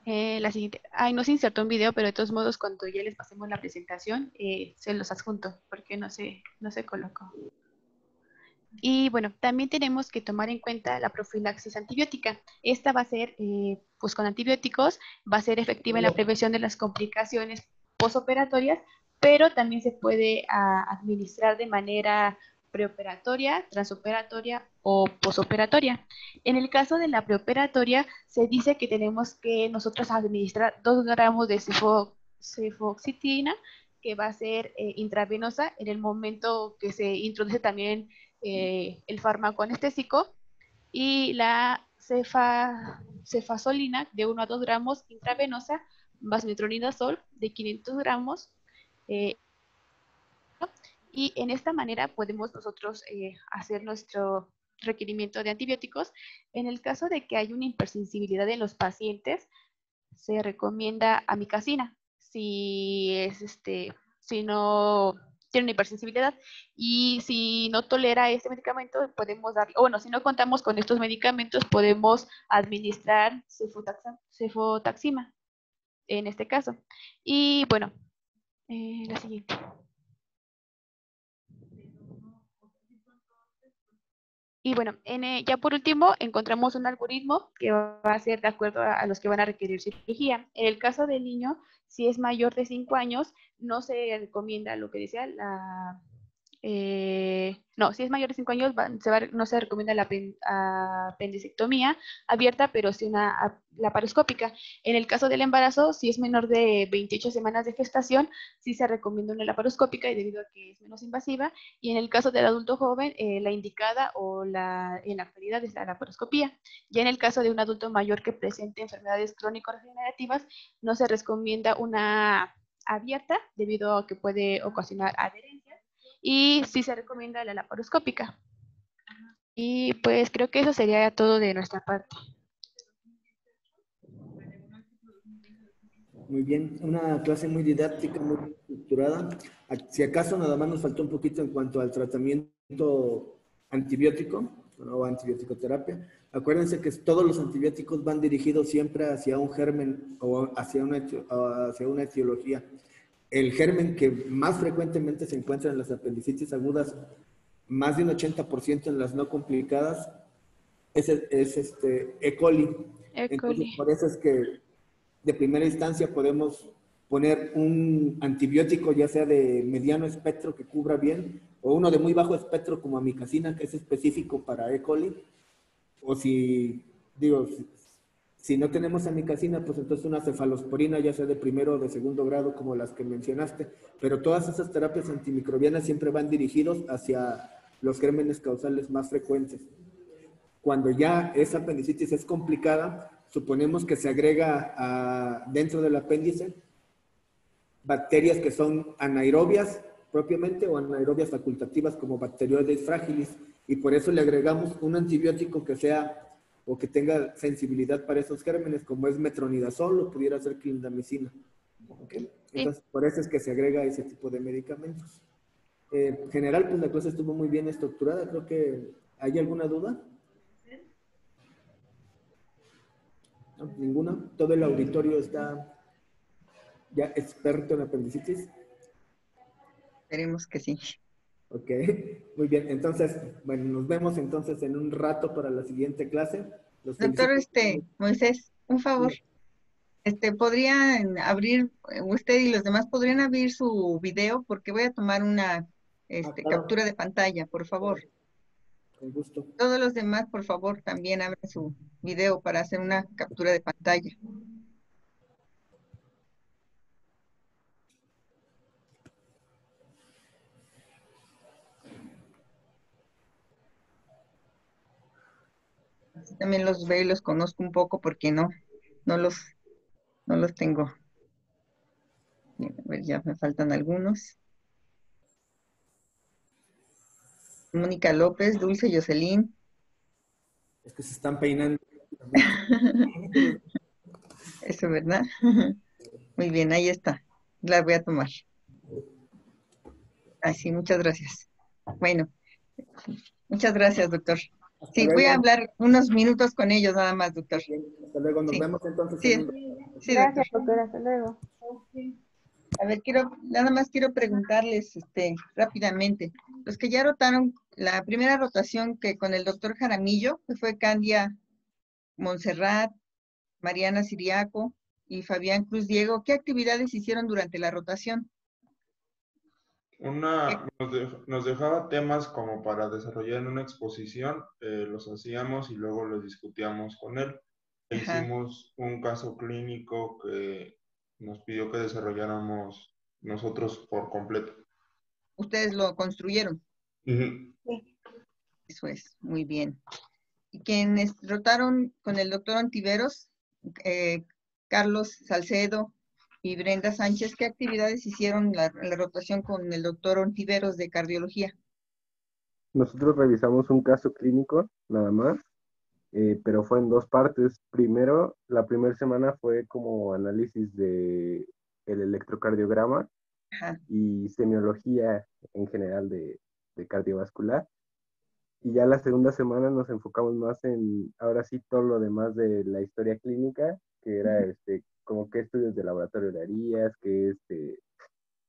La siguiente, ay, no se insertó un video, pero de todos modos, cuando ya les pasemos la presentación, se los adjunto, porque no se colocó. Y bueno, también tenemos que tomar en cuenta la profilaxis antibiótica. Esta va a ser, pues con antibióticos, va a ser efectiva en la prevención de las complicaciones postoperatorias, pero también se puede administrar de manera preoperatoria, transoperatoria o posoperatoria. En el caso de la preoperatoria, se dice que tenemos que nosotros administrar 2 gramos de cefoxitina, que va a ser intravenosa en el momento que se introduce también el fármaco anestésico, y la cefazolina de 1 a 2 gramos intravenosa, más metronidazol de 500 gramos. Y en esta manera podemos nosotros hacer nuestro requerimiento de antibióticos. En el caso de que hay una hipersensibilidad en los pacientes, se recomienda amicacina. Si no tiene una hipersensibilidad y si no tolera este medicamento, podemos dar, o bueno, si no contamos con estos medicamentos, podemos administrar cefotaxima en este caso. Y bueno, la siguiente. Y bueno, ya por último, encontramos un algoritmo que va a ser de acuerdo a los que van a requerir cirugía. En el caso del niño, si es mayor de 5 años, no se recomienda lo que decía no, si es mayor de 5 años, no se recomienda la apendicectomía abierta, pero sí una laparoscópica. En el caso del embarazo, si es menor de 28 semanas de gestación, sí se recomienda una laparoscópica, y debido a que es menos invasiva. Y en el caso del adulto joven, la indicada en la actualidad es la laparoscopía. Ya en el caso de un adulto mayor que presente enfermedades crónico-degenerativas, no se recomienda una abierta, debido a que puede ocasionar adherencia. Y sí se recomienda la laparoscópica. Y pues creo que eso sería todo de nuestra parte. Muy bien, una clase muy didáctica, muy estructurada. Si acaso nada más nos faltó un poquito en cuanto al tratamiento antibiótico o antibiótico-terapia. Acuérdense que todos los antibióticos van dirigidos siempre hacia un germen o hacia una etiología. El germen que más frecuentemente se encuentra en las apendicitis agudas, más de un 80% en las no complicadas, es E. coli. Entonces, por eso es que de primera instancia podemos poner un antibiótico, ya sea de mediano espectro que cubra bien, o uno de muy bajo espectro como amicacina, que es específico para E. coli, o si no tenemos amicacina, pues entonces una cefalosporina, ya sea de primero o de segundo grado, como las que mencionaste. Pero todas esas terapias antimicrobianas siempre van dirigidos hacia los gérmenes causales más frecuentes. Cuando ya esa apendicitis es complicada, suponemos que se agrega dentro del apéndice bacterias que son anaerobias propiamente o anaerobias facultativas como Bacteroides fragilis, y por eso le agregamos un antibiótico que sea o que tenga sensibilidad para esos gérmenes, como es metronidazol o pudiera ser clindamicina. ¿Okay? Entonces, por eso es que se agrega ese tipo de medicamentos. En general, pues la clase estuvo muy bien estructurada. Creo que, ¿hay alguna duda? No, ninguna. Todo el auditorio está ya experto en apendicitis. Esperemos que sí. Ok, muy bien. Entonces, bueno, nos vemos entonces en un rato para la siguiente clase. Doctor Moisés, un favor. ¿Podrían abrir, usted y los demás podrían abrir su video? Porque voy a tomar una Claro, captura de pantalla, por favor. con gusto. Todos los demás, por favor, también abran su video para hacer una captura de pantalla. Así también los veo y los conozco un poco porque no los tengo. Bien, a ver, ya me faltan algunos. Mónica López, Dulce Jocelyn. Es que se están peinando. Eso, ¿verdad? Muy bien, ahí está. La voy a tomar. Así, muchas gracias. Bueno, muchas gracias, doctor. Hasta Sí, voy luego. a hablar unos minutos con ellos nada más, doctor. Hasta luego. Nos Sí. vemos entonces. Sí, en un- sí, doctor. Gracias, doctora. Hasta luego. A ver, nada más quiero preguntarles rápidamente. Los que ya rotaron, la primera rotación que con el doctor Jaramillo, que fue Candia Montserrat, Mariana Siriaco y Fabián Cruz Diego, ¿qué actividades hicieron durante la rotación? Nos dejaba temas como para desarrollar en una exposición, los hacíamos y luego los discutíamos con él. E Ajá. hicimos un caso clínico que nos pidió que desarrolláramos nosotros por completo. ¿Ustedes lo construyeron? Ujú. Eso es, muy bien. Y quienes rotaron con el doctor Ontiveros, Carlos Salcedo y Brenda Sánchez, ¿qué actividades hicieron en la rotación con el doctor Ontiveros de cardiología? Nosotros revisamos un caso clínico, nada más, pero fue en dos partes. Primero, la primera semana fue como análisis de el electrocardiograma Ajá. y semiología en general de cardiovascular. Y ya la segunda semana nos enfocamos más en, ahora sí, todo lo demás de la historia clínica, que era como qué estudios de laboratorio le harías,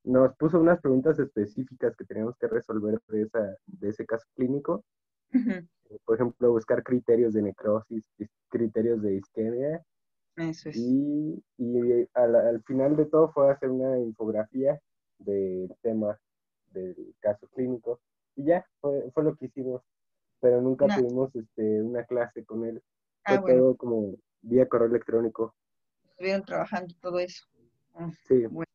nos puso unas preguntas específicas que teníamos que resolver de ese caso clínico. Ujú. Por ejemplo, buscar criterios de necrosis, criterios de isquemia. Eso es. Y al final de todo fue hacer una infografía del tema del caso clínico. Y ya, fue lo que hicimos. Pero nunca tuvimos una clase con él. Fue Bueno, todo como vía correo electrónico. estuvieron trabajando todo eso. Sí. Bueno,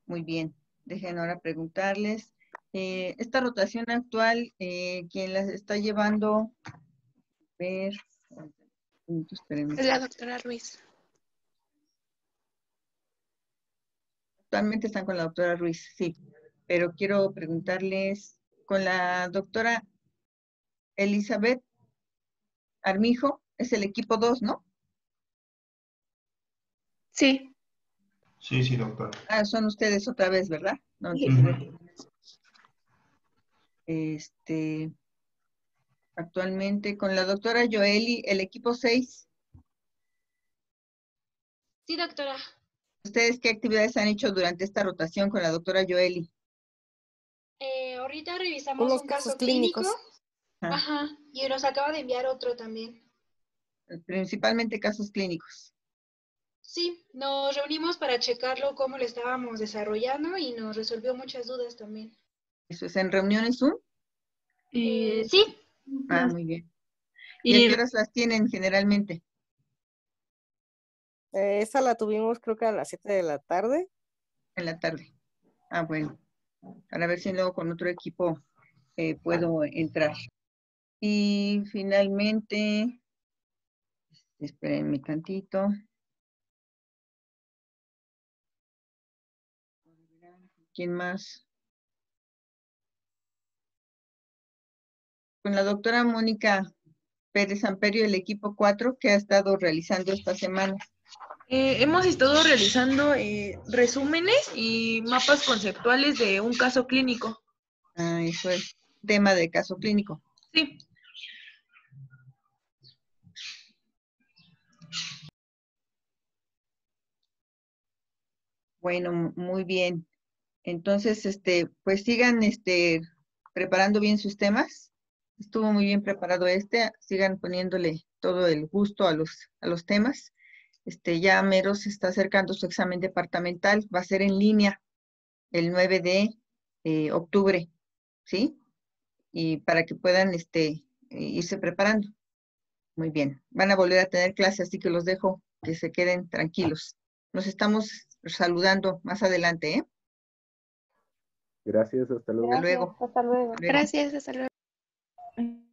muy bien. Dejen ahora preguntarles. Esta rotación actual, ¿quién las está llevando? A ver, espérenme. La doctora Ruiz. Actualmente están con la doctora Ruiz, sí. Pero quiero preguntarles, con la doctora Elizabeth Armijo, es el equipo 2, ¿no? Sí. Sí, doctor. Son ustedes otra vez, ¿verdad? No, Ujú. Actualmente con la doctora Joeli, el equipo 6. Sí, doctora. ¿Ustedes qué actividades han hecho durante esta rotación con la doctora Joeli? Ahorita revisamos Unos un casos caso clínico. clínicos. Ajá. Y nos acaba de enviar otro también. Principalmente casos clínicos. Sí, nos reunimos para checarlo, cómo lo estábamos desarrollando y nos resolvió muchas dudas también. ¿Eso es en reuniones Zoom? Sí. Muy bien. ¿Y a qué horas las tienen generalmente? Esa la tuvimos creo que a las 7 de la tarde. En la tarde. Bueno. Para ver si luego con otro equipo puedo entrar. Y finalmente, espérenme tantito. ¿Quién más? Con la doctora Mónica Pérez Amperio, el equipo 4, que ha estado realizando esta semana. Hemos estado realizando resúmenes y mapas conceptuales de un caso clínico. Eso es tema de caso clínico. Sí. Bueno, muy bien. Entonces, pues sigan preparando bien sus temas. Estuvo muy bien preparado sigan poniéndole todo el gusto a los temas. ya mero se está acercando su examen departamental, va a ser en línea el 9 de octubre, ¿sí? Y para que puedan irse preparando. Muy bien, van a volver a tener clase, así que los dejo que se queden tranquilos. Nos estamos saludando más adelante, ¿eh? Gracias, hasta luego. Hasta luego. Hasta luego. Gracias, hasta luego.